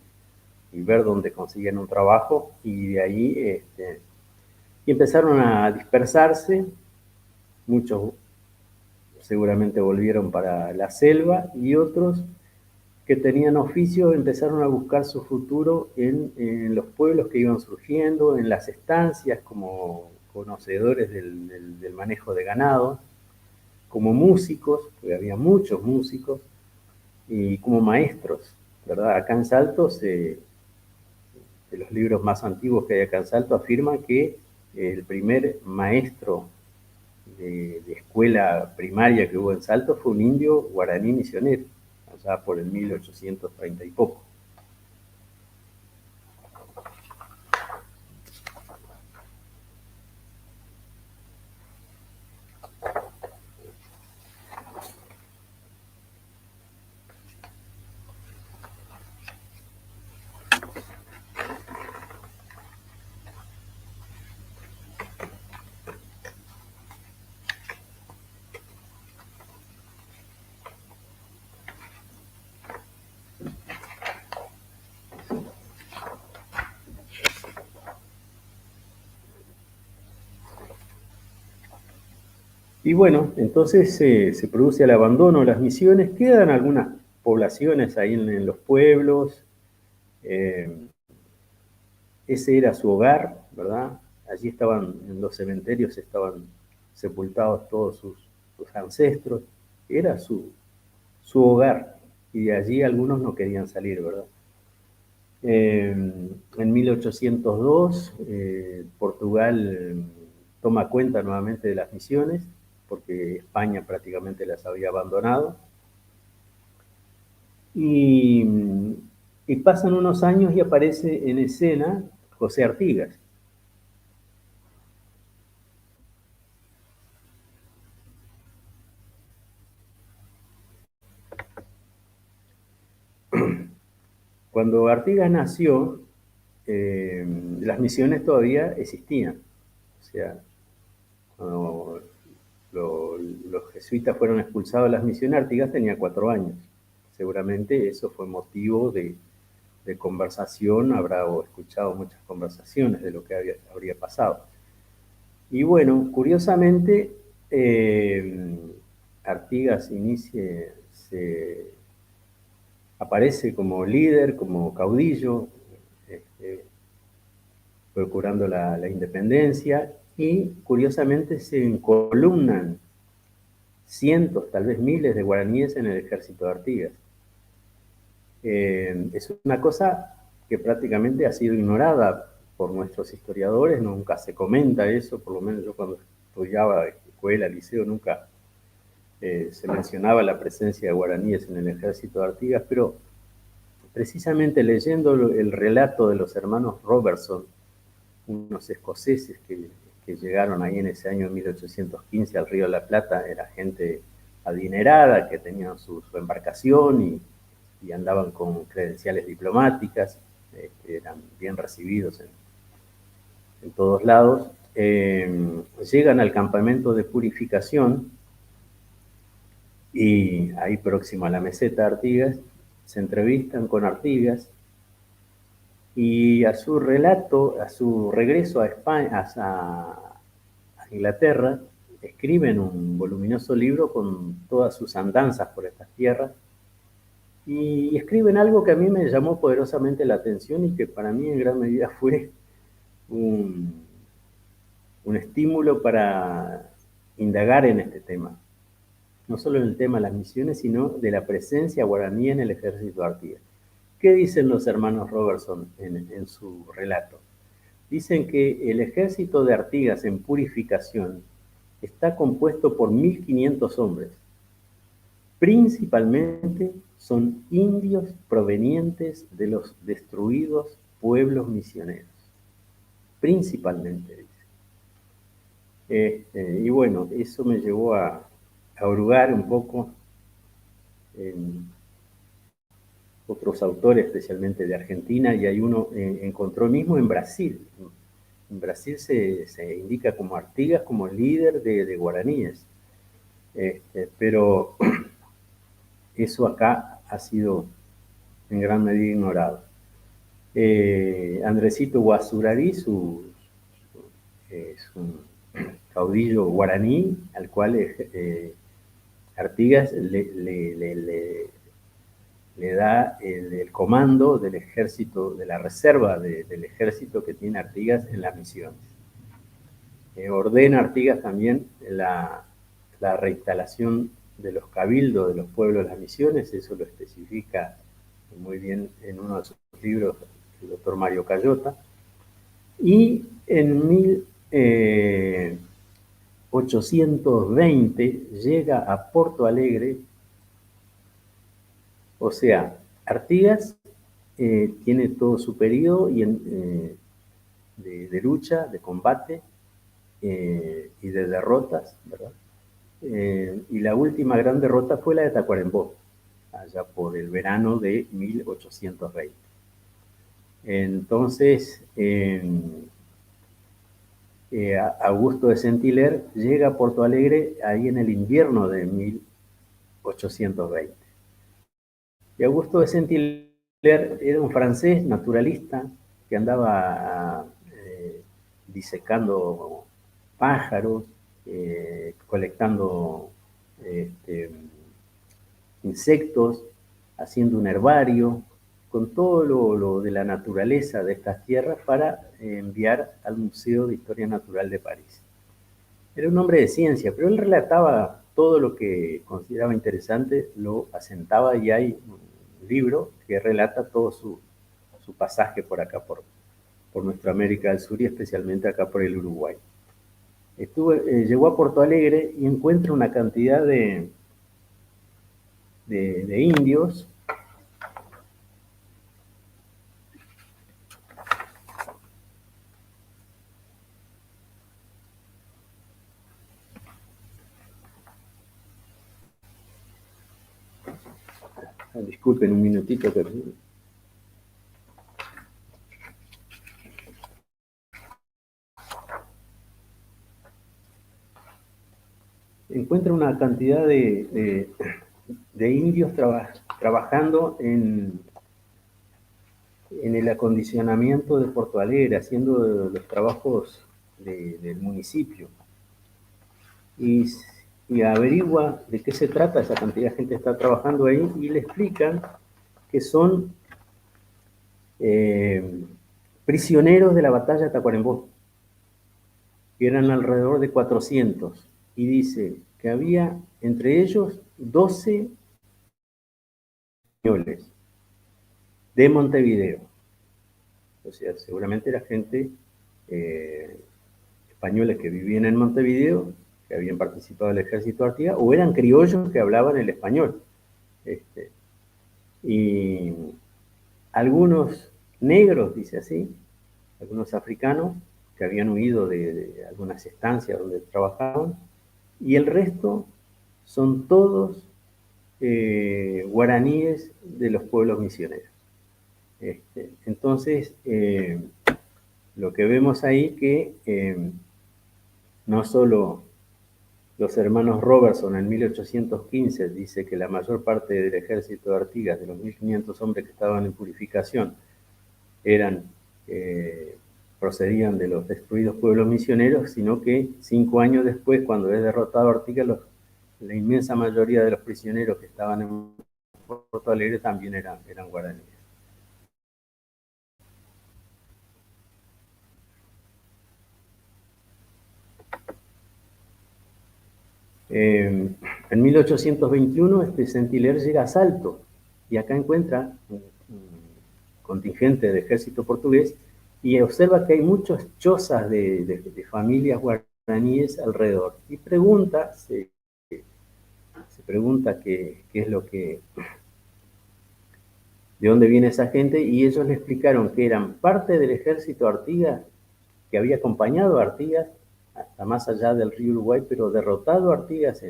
ver dónde consiguen un trabajo, y de ahí y empezaron a dispersarse, muchos seguramente volvieron para la selva y otros que tenían oficio empezaron a buscar su futuro en los pueblos que iban surgiendo, en las estancias, como conocedores del manejo de ganado, como músicos, porque había muchos músicos, y como maestros, ¿verdad? Acá en Salto, de los libros más antiguos que hay acá en Salto, afirma que el primer maestro de escuela primaria que hubo en Salto fue un indio guaraní misionero, allá por el 1830 y poco. Y bueno, entonces se produce el abandono de las misiones, quedan algunas poblaciones ahí en los pueblos, ese era su hogar, ¿verdad? Allí estaban, en los cementerios estaban sepultados todos sus ancestros, era su hogar, y de allí algunos no querían salir, ¿verdad? En 1802, Portugal toma cuenta nuevamente de las misiones, porque España prácticamente las había abandonado. Y pasan unos años y aparece en escena José Artigas. Cuando Artigas nació, las misiones todavía existían. O sea, cuando los jesuitas fueron expulsados de las misiones, Artigas tenía 4 años. Seguramente eso fue motivo de conversación, habrá escuchado muchas conversaciones de lo que habría pasado. Y bueno, curiosamente, Artigas aparece como líder, como caudillo, procurando la independencia, y curiosamente se encolumnan cientos, tal vez miles de guaraníes en el ejército de Artigas. Es una cosa que prácticamente ha sido ignorada por nuestros historiadores, nunca se comenta eso, por lo menos yo cuando estudiaba escuela, liceo, nunca se mencionaba la presencia de guaraníes en el ejército de Artigas, pero precisamente leyendo el relato de los hermanos Robertson, unos escoceses que llegaron ahí en ese año 1815 al Río de la Plata, era gente adinerada que tenían su embarcación y andaban con credenciales diplomáticas, eran bien recibidos en todos lados. Llegan al campamento de purificación y ahí próximo a la meseta de Artigas, se entrevistan con Artigas y a su relato, a su regreso a España, a Inglaterra, escriben un voluminoso libro con todas sus andanzas por estas tierras y escriben algo que a mí me llamó poderosamente la atención y que para mí en gran medida fue un estímulo para indagar en este tema. No solo en el tema de las misiones, sino de la presencia guaraní en el ejército de Artigas. ¿Qué dicen los hermanos Robertson en su relato? Dicen que el ejército de Artigas en purificación está compuesto por 1.500 hombres. Principalmente son indios provenientes de los destruidos pueblos misioneros. Principalmente, dice. Y bueno, eso me llevó a hurgar un poco en otros autores, especialmente de Argentina, y hay uno encontró mismo en Brasil. En Brasil se indica como Artigas como líder de guaraníes, pero eso acá ha sido en gran medida ignorado. Andresito Guazurarí es un caudillo guaraní al cual Artigas le da el comando del ejército, de la reserva del ejército que tiene Artigas en las misiones. Ordena Artigas también la reinstalación de los cabildos de los pueblos de las misiones, eso lo especifica muy bien en uno de sus libros el doctor Mario Cayota, y en 1820 llega a Porto Alegre. O sea, Artigas tiene todo su periodo de lucha, de combate y de derrotas, ¿verdad? Y la última gran derrota fue la de Tacuarembó, allá por el verano de 1820. Entonces, Augusto de Saint-Hilaire llega a Porto Alegre ahí en el invierno de 1820. Y Augusto de Saint-Hilaire era un francés naturalista que andaba disecando pájaros, colectando insectos, haciendo un herbario, con todo lo de la naturaleza de estas tierras para enviar al Museo de Historia Natural de París. Era un hombre de ciencia, pero él relataba todo lo que consideraba interesante, lo asentaba y hay un libro que relata todo su pasaje por acá, por nuestra América del Sur y especialmente acá por el Uruguay. Llegó a Porto Alegre y encuentra una cantidad de indios disculpen un minutito que encuentra una cantidad de indios trabajando en el acondicionamiento de Porto Alegre, haciendo los trabajos del municipio. Y averigua de qué se trata, esa cantidad de gente está trabajando ahí, y le explican que son prisioneros de la batalla de Tacuarembó, que eran alrededor de 400, y dice que había entre ellos 12 españoles de Montevideo. O sea, seguramente era gente españoles que vivían en Montevideo, que habían participado del ejército de Artigas, o eran criollos que hablaban el español. Y algunos negros, dice así, algunos africanos que habían huido de algunas estancias donde trabajaban, y el resto son todos guaraníes de los pueblos misioneros. Entonces, lo que vemos ahí que no solo los hermanos Robertson en 1815 dice que la mayor parte del ejército de Artigas, de los 1.500 hombres que estaban en purificación, procedían de los destruidos pueblos misioneros, sino que 5 años después, cuando es derrotado Artigas, la inmensa mayoría de los prisioneros que estaban en Porto Alegre también eran guaraníes. En 1821 Saint-Hilaire llega a Salto y acá encuentra un contingente de ejército portugués y observa que hay muchas chozas de familias guaraníes alrededor y se pregunta qué es lo que, de dónde viene esa gente, y ellos le explicaron que eran parte del ejército Artigas, que había acompañado a Artigas hasta más allá del río Uruguay, pero derrotado a Artigas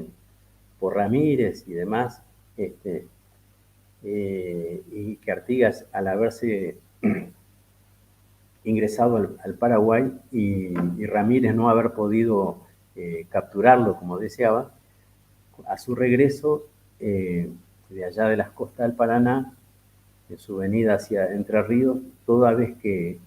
por Ramírez y demás, y que Artigas, al haberse ingresado al Paraguay y Ramírez no haber podido capturarlo como deseaba, a su regreso de allá de las costas del Paraná, en su venida hacia Entre Ríos, toda vez que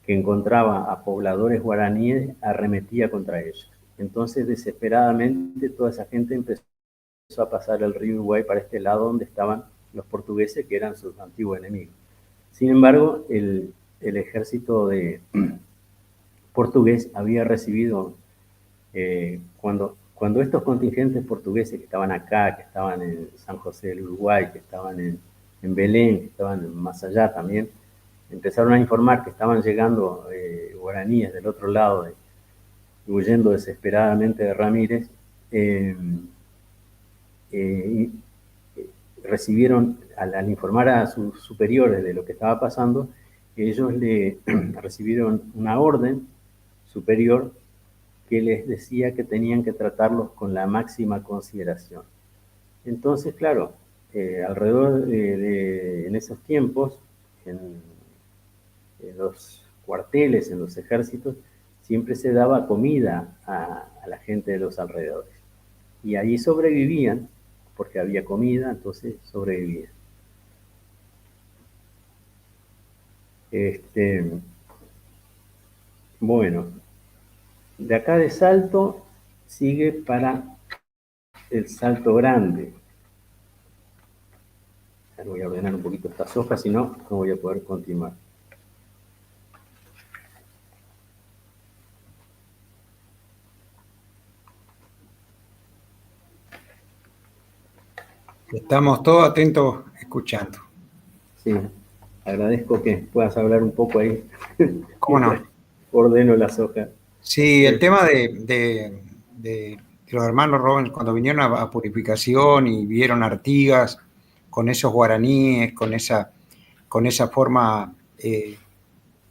encontraba a pobladores guaraníes, arremetía contra ellos. Entonces, desesperadamente, toda esa gente empezó a pasar el río Uruguay para este lado donde estaban los portugueses, que eran sus antiguos enemigos. Sin embargo, el ejército portugués había recibido, cuando estos contingentes portugueses que estaban acá, que estaban en San José del Uruguay, que estaban en Belén, que estaban más allá también, empezaron a informar que estaban llegando guaraníes del otro lado, huyendo desesperadamente de Ramírez, recibieron, al informar a sus superiores de lo que estaba pasando, ellos recibieron una orden superior que les decía que tenían que tratarlos con la máxima consideración. Entonces, claro, alrededor en esos tiempos, en los cuarteles, en los ejércitos, siempre se daba comida a la gente de los alrededores. Y allí sobrevivían, porque había comida, entonces sobrevivían. Bueno, de acá de Salto sigue para el Salto Grande. Voy a ordenar un poquito estas hojas, si no, no voy a poder continuar. Estamos todos atentos escuchando. Sí, agradezco que puedas hablar un poco ahí. ¿Cómo no? Ordeno las hojas. Sí, el tema de los hermanos Robin, cuando vinieron a Purificación y vieron Artigas con esos guaraníes, con esa forma,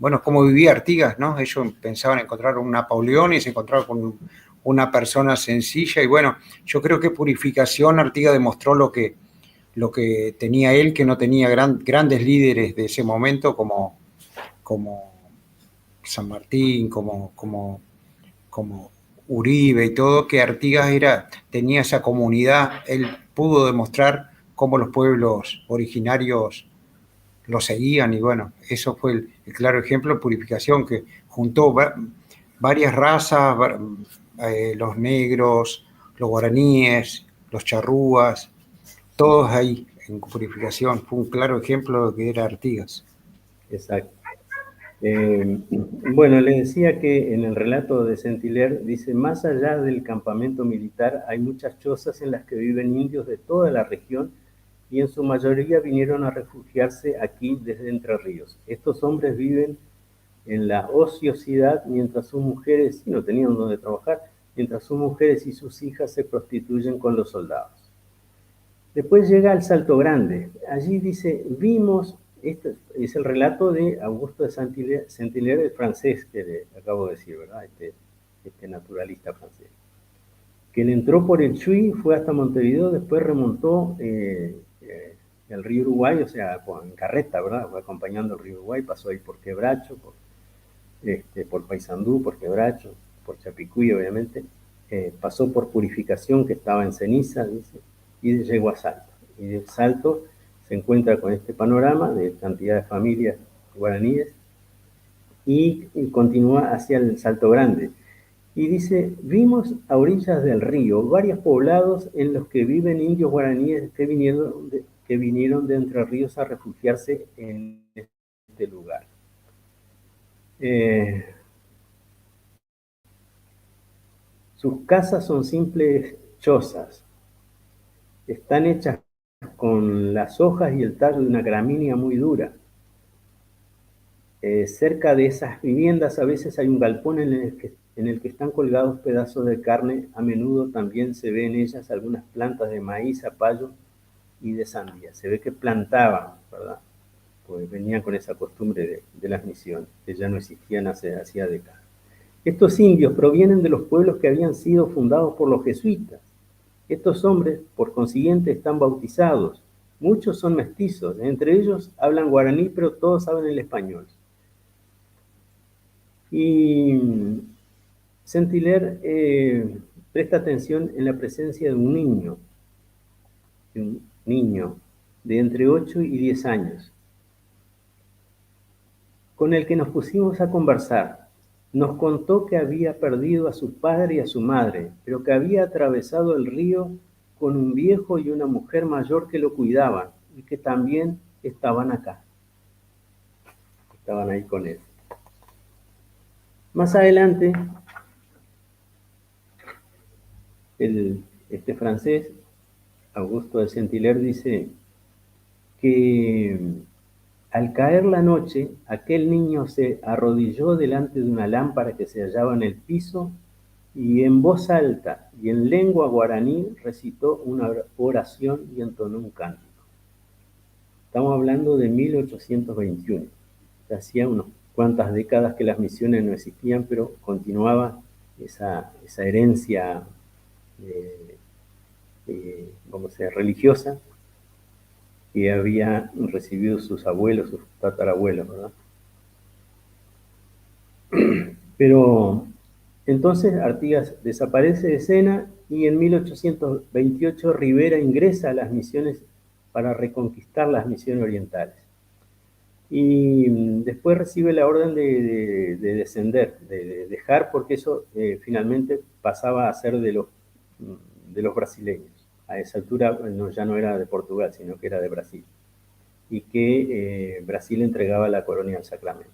bueno, cómo vivía Artigas, ¿no? Ellos pensaban encontrar un Napoleón y se encontraron con una persona sencilla, y bueno, yo creo que Purificación, Artigas demostró lo que tenía él, que no tenía grandes líderes de ese momento como San Martín, como Uribe y todo, que Artigas tenía esa comunidad. Él pudo demostrar cómo los pueblos originarios lo seguían, y bueno, eso fue el claro ejemplo de Purificación, que juntó varias razas, los negros, los guaraníes, los charrúas, todos ahí en Purificación. Fue un claro ejemplo de que era Artigas. Exacto. Bueno, le decía que en el relato de Saint-Hilaire dice: más allá del campamento militar hay muchas chozas en las que viven indios de toda la región y en su mayoría vinieron a refugiarse aquí desde Entre Ríos. Estos hombres viven en la ociosidad mientras sus mujeres, y no tenían donde trabajar, mientras sus mujeres y sus hijas se prostituyen con los soldados. Después llega al Salto Grande. Allí dice: vimos este es el relato de Augusto de Saint-Hilaire, el francés que le acabo de decir, ¿verdad? Este naturalista francés. Que le entró por el Chuy, fue hasta Montevideo, después remontó el río Uruguay, o sea, en carreta, ¿verdad? Fue acompañando el río Uruguay, pasó ahí por Quebracho, por Paysandú, por Quebracho, por Chapicuy, obviamente. Pasó por Purificación, que estaba en ceniza, dice, y llegó a Salto. Y de Salto se encuentra con este panorama de cantidad de familias guaraníes y continúa hacia el Salto Grande. Y dice, vimos a orillas del río varios poblados en los que viven indios guaraníes que vinieron de Entre Ríos a refugiarse en este lugar. Sus casas son simples chozas. Están hechas con las hojas y el tallo de una gramínea muy dura. Cerca de esas viviendas a veces hay un galpón en el que están colgados pedazos de carne. A menudo también se ve en ellas algunas plantas de maíz, zapallo y de sandía. Se ve que plantaban, ¿verdad? Pues venían con esa costumbre de las misiones, que ya no existían hacía décadas. Estos indios provienen de los pueblos que habían sido fundados por los jesuitas. Estos hombres, por consiguiente, están bautizados. Muchos son mestizos, entre ellos hablan guaraní, pero todos saben el español. Y Saint-Hilaire presta atención en la presencia de un niño de entre 8 y 10 años, con el que nos pusimos a conversar. Nos contó que había perdido a su padre y a su madre, pero que había atravesado el río con un viejo y una mujer mayor que lo cuidaban y que también estaban acá. Estaban ahí con él. Más adelante, este francés, Augusto de Saint-Hilaire, dice que al caer la noche, aquel niño se arrodilló delante de una lámpara que se hallaba en el piso y en voz alta y en lengua guaraní recitó una oración y entonó un cántico. Estamos hablando de 1821. Hacía unas cuantas décadas que las misiones no existían, pero continuaba esa herencia religiosa que había recibido sus abuelos, sus tatarabuelos, ¿verdad? Pero entonces Artigas desaparece de escena y en 1828 Rivera ingresa a las misiones para reconquistar las misiones orientales. Y después recibe la orden de descender, de dejar, porque eso finalmente pasaba a ser de los brasileños. A esa altura ya no era de Portugal, sino que era de Brasil. Y que Brasil entregaba la colonia al Sacramento.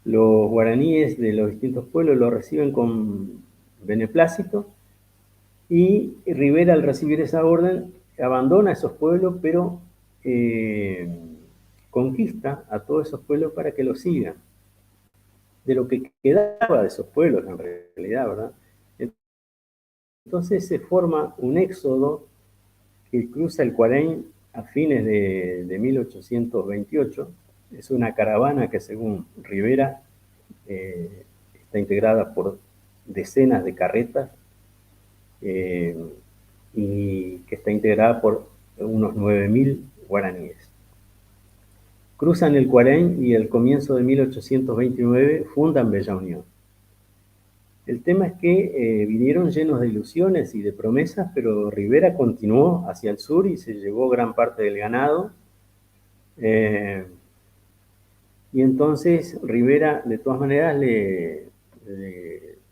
Los guaraníes de los distintos pueblos lo reciben con beneplácito y Rivera, al recibir esa orden, abandona esos pueblos, pero conquista a todos esos pueblos para que lo sigan. De lo que quedaba de esos pueblos, en realidad, ¿verdad? Entonces se forma un éxodo que cruza el Cuarén a fines de 1828. Es una caravana que, según Rivera, está integrada por decenas de carretas y que está integrada por unos 9.000 guaraníes. Cruzan el Cuarén y al comienzo de 1829 fundan Bella Unión. El tema es que vinieron llenos de ilusiones y de promesas, pero Rivera continuó hacia el sur y se llevó gran parte del ganado. Y entonces Rivera, de todas maneras, le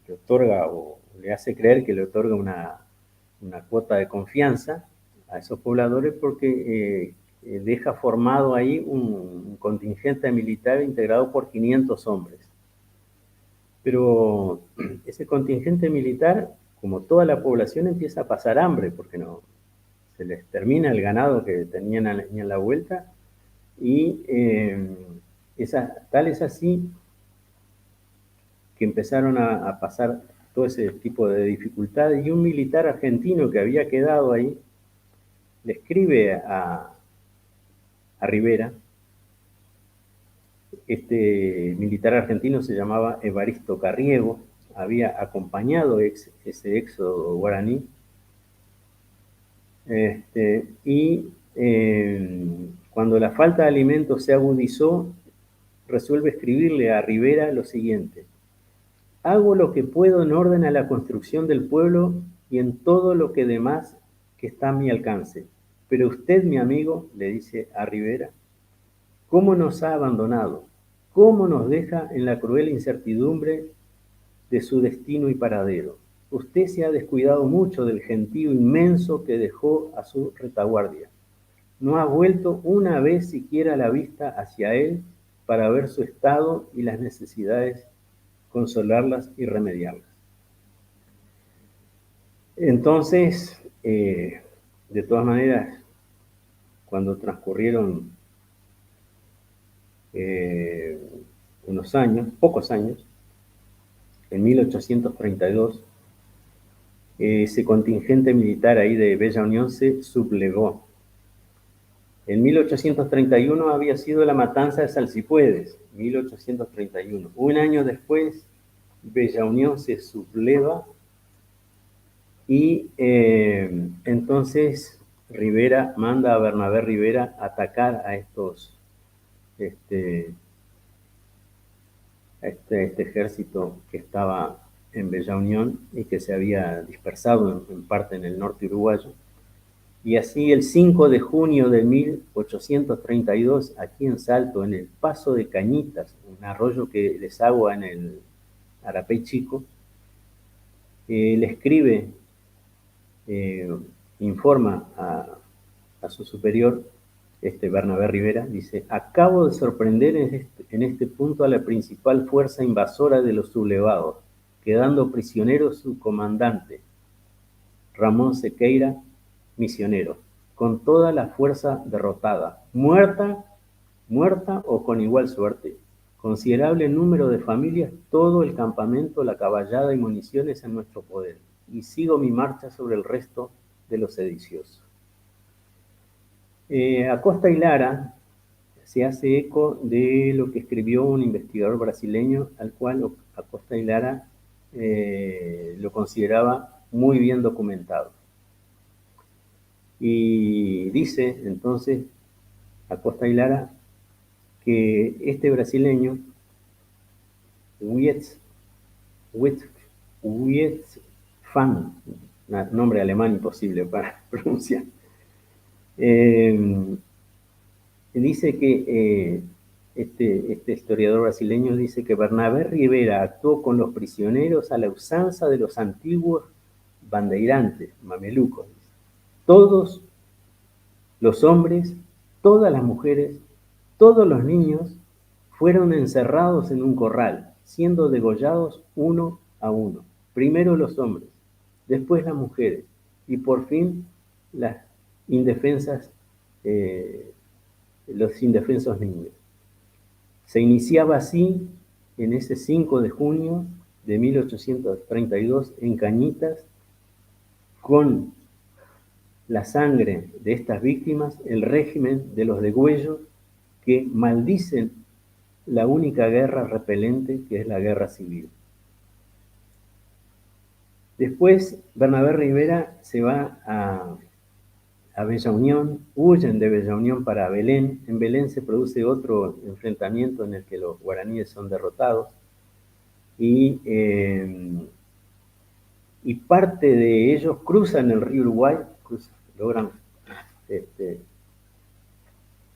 otorga o le hace creer que le otorga una cuota de confianza a esos pobladores porque deja formado ahí un contingente militar integrado por 500 hombres. Pero ese contingente militar, como toda la población, empieza a pasar hambre porque no se les termina el ganado que tenían en la vuelta y tal es así que empezaron a pasar todo ese tipo de dificultades y un militar argentino que había quedado ahí le escribe a a Rivera. Este militar argentino se llamaba Evaristo Carriego, había acompañado ese éxodo guaraní. Cuando la falta de alimentos se agudizó, resuelve escribirle a Rivera lo siguiente: hago lo que puedo en orden a la construcción del pueblo y en todo lo que demás que está a mi alcance. Pero usted, mi amigo, le dice a Rivera, ¿cómo nos ha abandonado? ¿Cómo nos deja en la cruel incertidumbre de su destino y paradero? Usted se ha descuidado mucho del gentío inmenso que dejó a su retaguardia. No ha vuelto una vez siquiera la vista hacia él para ver su estado y las necesidades, consolarlas y remediarlas. Entonces, de todas maneras, cuando transcurrieron unos años, pocos años, en 1832, ese contingente militar ahí de Bella Unión se sublevó. En 1831 había sido la matanza de Salsipuedes, 1831. Un año después, Bella Unión se subleva y entonces Rivera manda a Bernabé Rivera a atacar a este ejército que estaba en Bella Unión y que se había dispersado en parte en el norte uruguayo. Y así el 5 de junio de 1832, aquí en Salto, en el Paso de Cañitas, un arroyo que desagua en el Arapey Chico, le escribe, informa a su superior, Bernabé Rivera, dice: acabo de sorprender en este punto a la principal fuerza invasora de los sublevados, quedando prisionero su comandante, Ramón Sequeira, misionero, con toda la fuerza derrotada, muerta o con igual suerte, considerable número de familias, todo el campamento, la caballada y municiones en nuestro poder, y sigo mi marcha sobre el resto de los sediciosos. Acosta y Lara se hace eco de lo que escribió un investigador brasileño, al cual Acosta y Lara lo consideraba muy bien documentado. Y dice entonces Acosta y Lara que este brasileño, Wittfang, nombre alemán imposible para pronunciar, dice que este historiador brasileño dice que Bernabé Rivera actuó con los prisioneros a la usanza de los antiguos bandeirantes, mamelucos. Todos los hombres, todas las mujeres, todos los niños fueron encerrados en un corral, siendo degollados uno a uno. Primero los hombres, después las mujeres y por fin las indefensas, los indefensos niños. Se iniciaba así en ese 5 de junio de 1832 en Cañitas, con la sangre de estas víctimas, el régimen de los degüellos que maldicen la única guerra repelente que es la guerra civil. Después Bernabé Rivera se va a Bella Unión, huyen de Bella Unión para Belén. En Belén se produce otro enfrentamiento en el que los guaraníes son derrotados y parte de ellos cruzan el río Uruguay, logran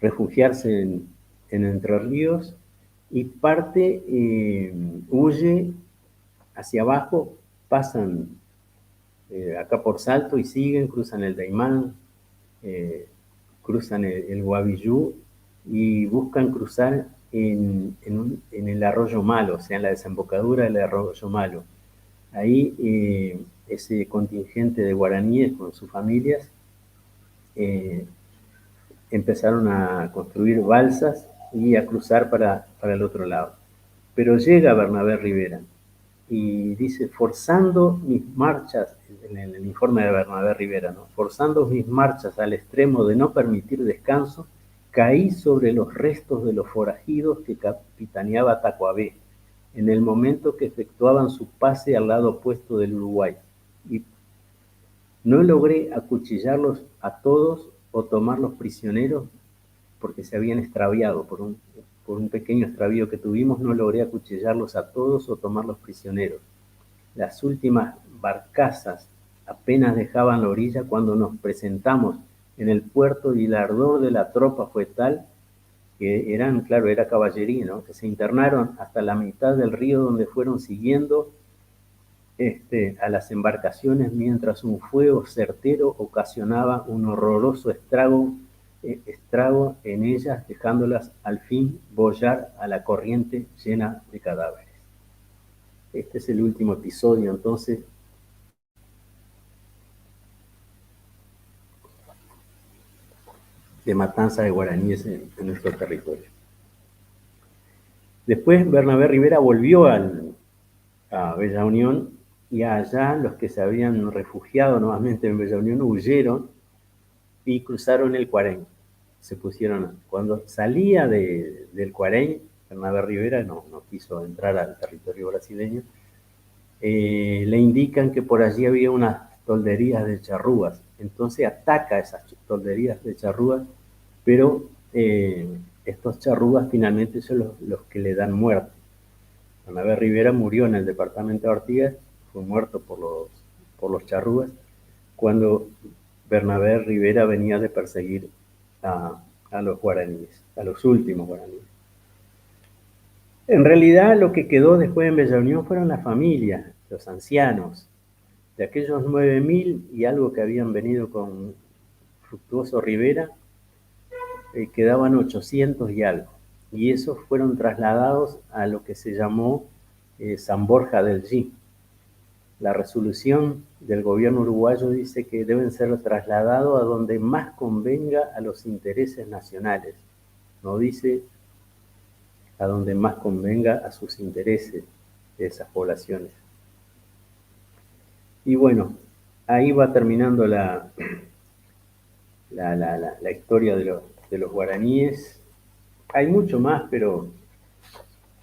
refugiarse en Entre Ríos, y parte huye hacia abajo, pasan acá por Salto y siguen, cruzan el Daymán, cruzan el Guavillú y buscan cruzar en el Arroyo Malo, o sea, en la desembocadura del Arroyo Malo. Ahí ese contingente de guaraníes con sus familias empezaron a construir balsas y a cruzar para el otro lado. Pero llega Bernabé Rivera y dice: forzando mis marchas, en el informe de Bernabé Rivera, ¿no? Forzando mis marchas al extremo de no permitir descanso, caí sobre los restos de los forajidos que capitaneaba Tacuabé, en el momento que efectuaban su pase al lado opuesto del Uruguay, y no logré acuchillarlos a todos o tomarlos prisioneros porque se habían extraviado, por un pequeño extravío que tuvimos, no logré acuchillarlos a todos o tomarlos prisioneros. Las últimas barcazas apenas dejaban la orilla cuando nos presentamos en el puerto y el ardor de la tropa fue tal que era caballería, ¿no? Que se internaron hasta la mitad del río donde fueron siguiendo a las embarcaciones mientras un fuego certero ocasionaba un horroroso estrago en ellas, dejándolas al fin bollar a la corriente llena de cadáveres. Este es el último episodio, entonces, de matanza de guaraníes en nuestro territorio. Después Bernabé Rivera volvió a Bella Unión y allá los que se habían refugiado nuevamente en Bella Unión huyeron y cruzaron el Cuarén. Se pusieron, cuando salía del Cuarén, Bernabé Rivera no quiso entrar al territorio brasileño, le indican que por allí había unas tolderías de charrúas, entonces ataca esas tolderías de charrúas, pero estos charrúas finalmente son los que le dan muerte. Bernabé Rivera murió en el departamento de Artigas, fue muerto por los charrúas, cuando Bernabé Rivera venía de perseguir a los guaraníes, a los últimos guaraníes. En realidad lo que quedó después en Bella Unión fueron las familias, los ancianos. De aquellos 9.000 y algo que habían venido con Fructuoso Rivera, quedaban 800 y algo. Y esos fueron trasladados a lo que se llamó San Borja del Gí. La resolución del gobierno uruguayo dice que deben ser trasladados a donde más convenga a los intereses nacionales. No dice a donde más convenga a sus intereses de esas poblaciones. Y bueno, ahí va terminando la historia de los guaraníes. Hay mucho más, pero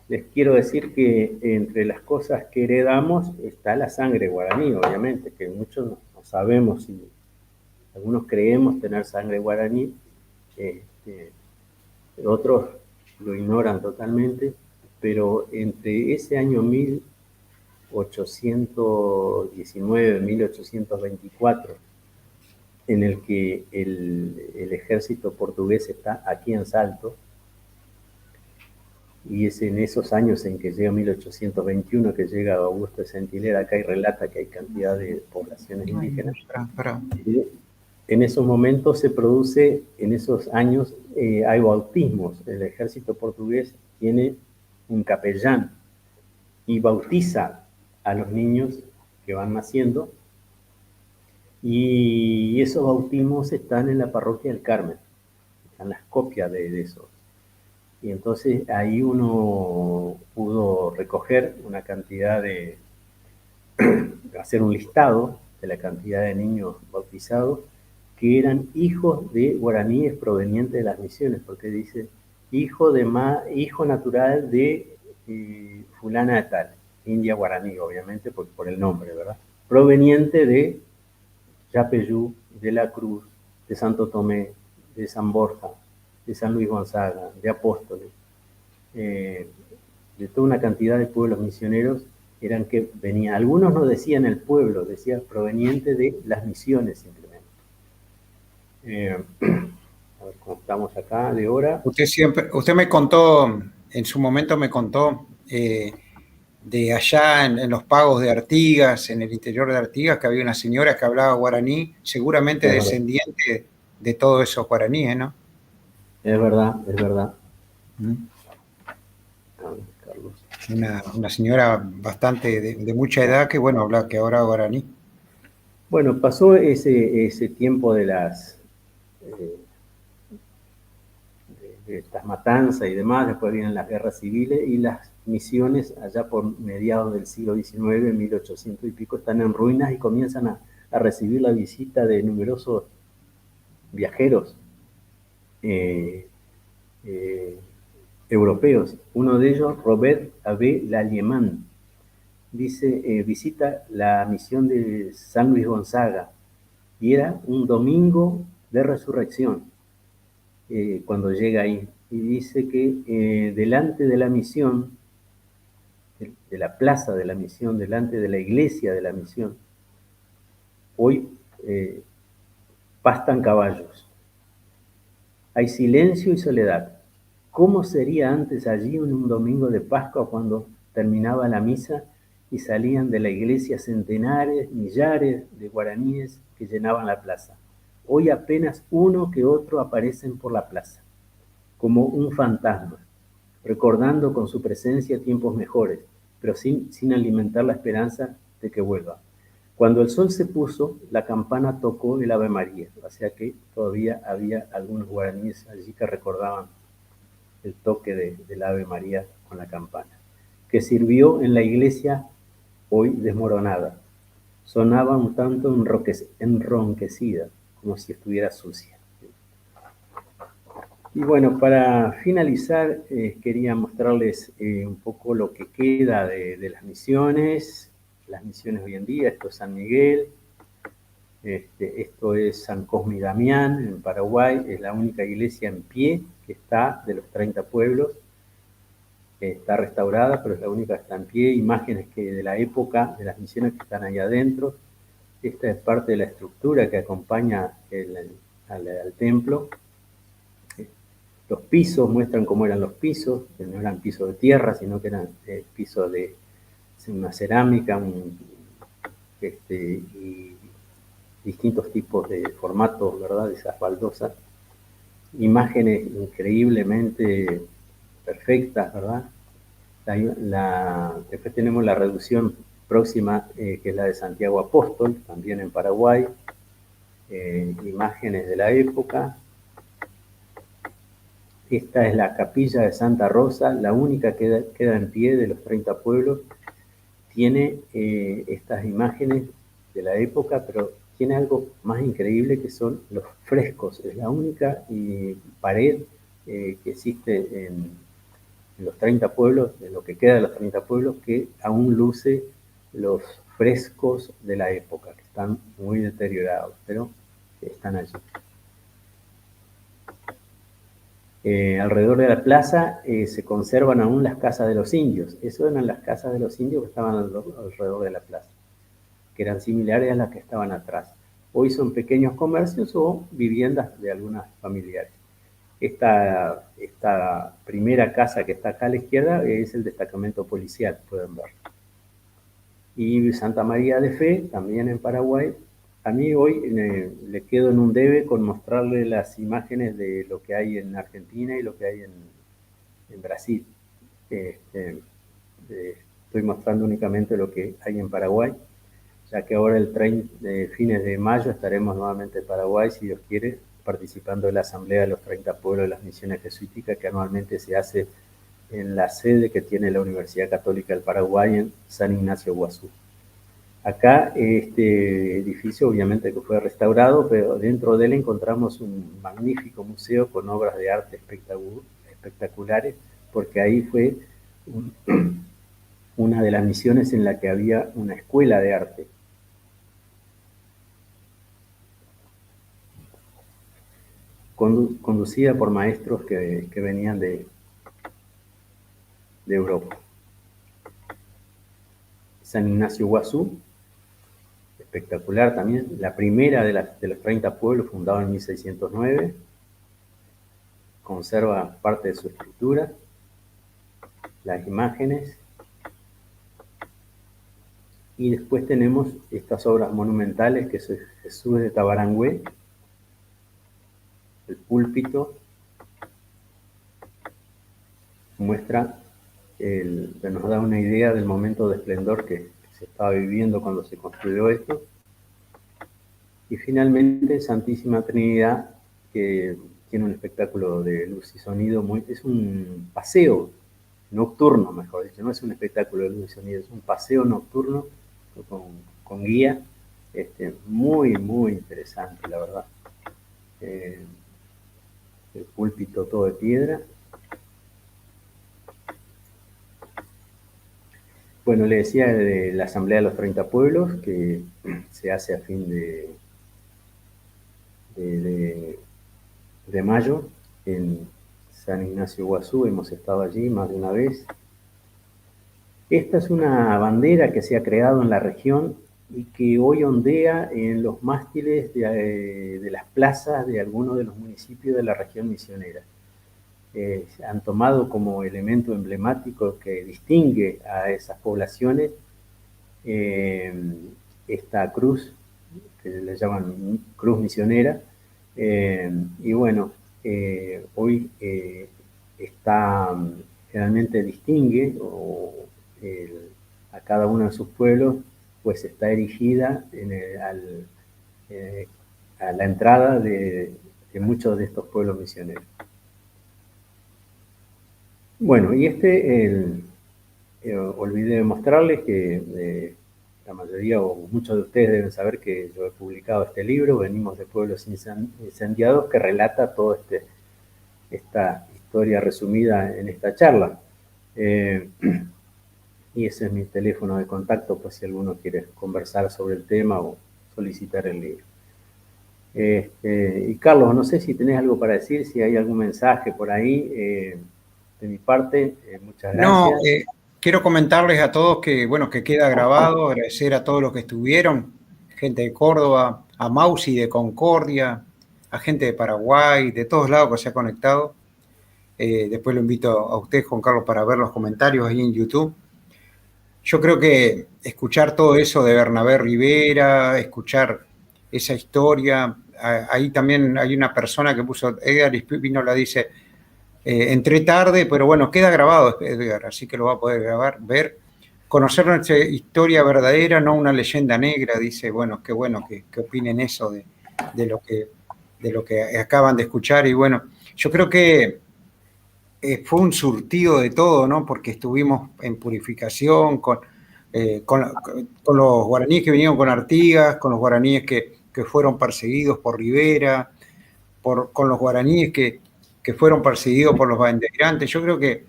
les quiero decir que entre las cosas que heredamos está la sangre guaraní, obviamente, que muchos no sabemos, y algunos creemos tener sangre guaraní, otros lo ignoran totalmente, pero entre ese año 1819, 1824, en el que el ejército portugués está aquí en Salto, y es en esos años en que llega 1821, que llega Augusto de Saint-Hilaire acá y relata que hay cantidad de poblaciones indígenas. En esos momentos se produce, en esos años, hay bautismos. El ejército portugués tiene un capellán y bautiza a los niños que van naciendo, y esos bautismos están en la parroquia del Carmen, están las copias de esos. Y entonces ahí uno pudo recoger una cantidad hacer un listado de la cantidad de niños bautizados que eran hijos de guaraníes provenientes de las misiones, porque dice hijo natural de fulana de tal, india guaraní, obviamente, por el nombre, ¿verdad? Proveniente de Yapeyú, de La Cruz, de Santo Tomé, de San Borja, de San Luis Gonzaga, de Apóstoles, de toda una cantidad de pueblos misioneros, eran que venían, algunos no decían el pueblo, decían proveniente de las misiones simplemente. A ver cómo estamos acá de hora. Usted me contó, en su momento me contó de allá en los pagos de Artigas, en el interior de Artigas, que había una señora que hablaba guaraní, seguramente descendiente de todos esos guaraníes, ¿no? Es verdad, es verdad. Una señora bastante de mucha edad que, bueno, habla que ahora guaraní. Bueno, pasó ese tiempo de estas matanzas y demás, después vienen las guerras civiles y las misiones allá por mediados del siglo XIX, 1800 y pico, están en ruinas y comienzan a recibir la visita de numerosos viajeros eh, europeos. Uno de ellos, Robert Abe Lallemant, dice, visita la misión de San Luis Gonzaga y era un domingo de resurrección cuando llega ahí. Y dice que delante de la misión, de la plaza de la misión, delante de la iglesia de la misión, hoy pastan caballos. Hay silencio y soledad. ¿Cómo sería antes allí en un domingo de Pascua cuando terminaba la misa y salían de la iglesia centenares, millares de guaraníes que llenaban la plaza? Hoy apenas uno que otro aparecen por la plaza, como un fantasma, recordando con su presencia tiempos mejores, pero sin alimentar la esperanza de que vuelva. Cuando el sol se puso, la campana tocó el Ave María, o sea que todavía había algunos guaraníes allí que recordaban el toque del Ave María con la campana, que sirvió en la iglesia hoy desmoronada. Sonaba un tanto enronquecida, como si estuviera sucia. Y bueno, para finalizar, quería mostrarles un poco lo que queda de las misiones hoy en día. Esto es San Miguel, esto es San Cosme y Damián en Paraguay, es la única iglesia en pie que está de los 30 pueblos, está restaurada, pero es la única que está en pie, imágenes que de la época de las misiones que están ahí adentro. Esta es parte de la estructura que acompaña al templo. Los pisos muestran cómo eran los pisos, que no eran pisos de tierra, sino que eran pisos de una cerámica y distintos tipos de formatos, ¿verdad?, de esas baldosas. Imágenes increíblemente perfectas, ¿verdad? Después tenemos la reducción próxima, que es la de Santiago Apóstol, también en Paraguay. Imágenes de la época. Esta es la capilla de Santa Rosa, la única que queda en pie de los 30 pueblos. Tiene estas imágenes de la época, pero tiene algo más increíble que son los frescos. Es la única pared que existe en los 30 pueblos, de lo que queda de los 30 pueblos, que aún luce los frescos de la época, que están muy deteriorados, pero están allí. Alrededor de la plaza se conservan aún las casas de los indios. Eso eran las casas de los indios que estaban alrededor de la plaza, que eran similares a las que estaban atrás. Hoy son pequeños comercios o viviendas de algunas familiares. Esta primera casa que está acá a la izquierda es el destacamento policial, pueden ver. Y Santa María de Fe, también en Paraguay. A mí hoy le quedo en un debe con mostrarle las imágenes de lo que hay en Argentina y lo que hay en Brasil. Estoy mostrando únicamente lo que hay en Paraguay, ya que ahora fines de mayo estaremos nuevamente en Paraguay, si Dios quiere, participando de la Asamblea de los 30 Pueblos de las Misiones Jesuíticas, que anualmente se hace en la sede que tiene la Universidad Católica del Paraguay en San Ignacio Guazú. Acá este edificio obviamente que fue restaurado, pero dentro de él encontramos un magnífico museo con obras de arte espectaculares, porque ahí fue una de las misiones en la que había una escuela de arte. Conducida por maestros que venían de Europa. San Ignacio Guazú, espectacular también, la primera de los 30 pueblos, fundado en 1609, conserva parte de su estructura, las imágenes, y después tenemos estas obras monumentales, que es Jesús de Tabarangüe, el púlpito, nos da una idea del momento de esplendor que se estaba viviendo cuando se construyó esto. Y finalmente Santísima Trinidad, que tiene un espectáculo de luz y sonido, es un paseo nocturno, mejor dicho, no es un espectáculo de luz y sonido, es un paseo nocturno con guía, muy, muy interesante, la verdad. el púlpito todo de piedra. Bueno, le decía de la Asamblea de los 30 Pueblos, que se hace a fin de mayo en San Ignacio Iguazú. Hemos estado allí más de una vez. Esta es una bandera que se ha creado en la región y que hoy ondea en los mástiles de las plazas de algunos de los municipios de la región misionera. Han tomado como elemento emblemático que distingue a esas poblaciones esta cruz, que le llaman cruz misionera, y bueno, hoy está, generalmente distingue a cada uno de sus pueblos, pues está erigida a la entrada de muchos de estos pueblos misioneros. Bueno, y olvidé mostrarles que la mayoría o muchos de ustedes deben saber que yo he publicado este libro, Venimos de Pueblos Incendiados, que relata toda esta historia resumida en esta charla. Y ese es mi teléfono de contacto, pues si alguno quiere conversar sobre el tema o solicitar el libro. Y Carlos, no sé si tenés algo para decir, si hay algún mensaje por ahí. De mi parte, muchas gracias. No, quiero comentarles a todos que, bueno, que queda grabado, agradecer a todos los que estuvieron, gente de Córdoba, a Mausi de Concordia, a gente de Paraguay, de todos lados que se ha conectado. Después lo invito a usted, Juan Carlos, para ver los comentarios ahí en YouTube. Yo creo que escuchar todo eso de Bernabé Rivera, escuchar esa historia, ahí también hay una persona que puso, Edgar Espinola dice, entré tarde, pero bueno, queda grabado, Edgar, así que lo va a poder grabar, ver, conocer nuestra historia verdadera, no una leyenda negra, dice, bueno que opinen eso de lo que acaban de escuchar. Y bueno, yo creo que fue un surtido de todo, ¿no? Porque estuvimos en purificación con los guaraníes que vinieron con Artigas, con los guaraníes que fueron perseguidos por Rivera, con los guaraníes que fueron perseguidos por los bandeirantes. Yo creo que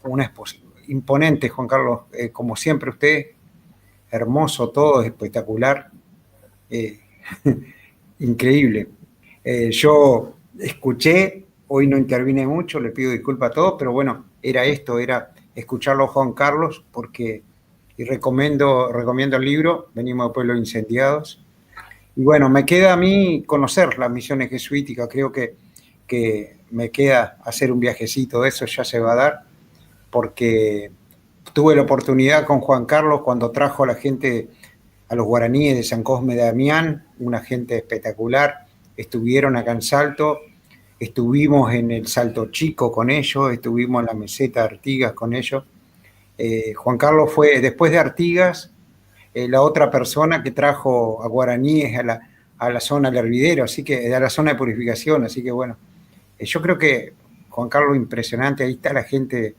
una exposición imponente, Juan Carlos, como siempre usted, hermoso todo, espectacular, increíble. Yo escuché, hoy no intervine mucho, le pido disculpas a todos, pero bueno, era escucharlo a Juan Carlos, y recomiendo el libro, Venimos de Pueblos Incendiados. Y bueno, me queda a mí conocer las misiones jesuíticas, creo que me queda hacer un viajecito de eso, ya se va a dar, porque tuve la oportunidad con Juan Carlos cuando trajo a la gente, a los guaraníes de San Cosme de Damián, una gente espectacular, estuvieron acá en Salto, estuvimos en el Salto Chico con ellos, estuvimos en la meseta de Artigas con ellos. Juan Carlos fue, después de Artigas, la otra persona que trajo a guaraníes a la zona del hervidero, así que a la zona de purificación, así que bueno, yo creo que Juan Carlos, impresionante, ahí está la gente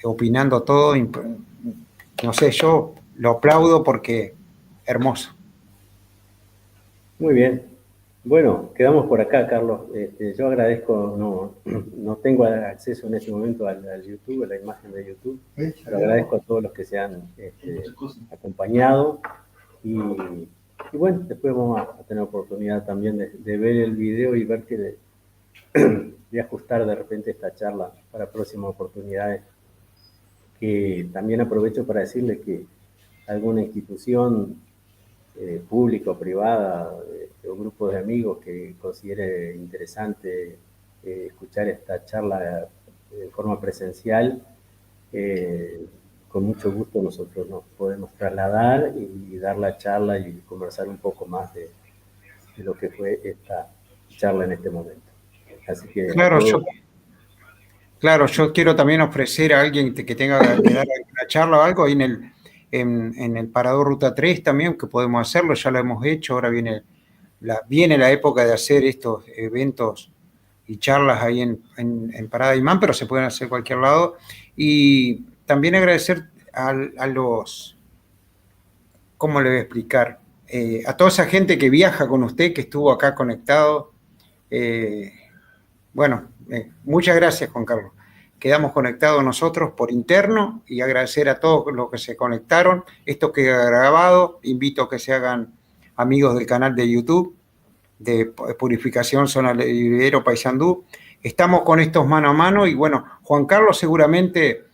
opinando todo, no sé, yo lo aplaudo porque hermoso. Muy bien. Bueno, quedamos por acá, Carlos. Yo agradezco, no tengo acceso en este momento al YouTube, a la imagen de YouTube, pero agradezco a todos los que se han acompañado y bueno, después vamos a tener oportunidad también de ver el video y ver de ajustar de repente esta charla para próximas oportunidades. Que también aprovecho para decirles que alguna institución pública o privada o grupo de amigos que considere interesante escuchar esta charla de forma presencial, con mucho gusto nosotros nos podemos trasladar y dar la charla y conversar un poco más de lo que fue esta charla en este momento. Así que Claro, yo quiero también ofrecer a alguien que tenga que dar una charla o algo ahí en el Parador Ruta 3 también, que podemos hacerlo, ya lo hemos hecho, ahora viene la época de hacer estos eventos y charlas ahí en Parada Imán, pero se pueden hacer en cualquier lado. Y también agradecer a los, ¿cómo le voy a explicar? A toda esa gente que viaja con usted, que estuvo acá conectado. Bueno, muchas gracias, Juan Carlos. Quedamos conectados nosotros por interno y agradecer a todos los que se conectaron. Esto queda grabado. Invito a que se hagan amigos del canal de YouTube de Purificación Zona Hervidero Paysandú. Estamos con estos mano a mano y bueno, Juan Carlos seguramente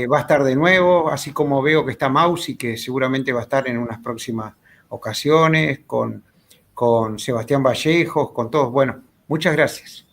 va a estar de nuevo, así como veo que está Mausi, que seguramente va a estar en unas próximas ocasiones, con Sebastián Vallejos, con todos. Bueno, muchas gracias.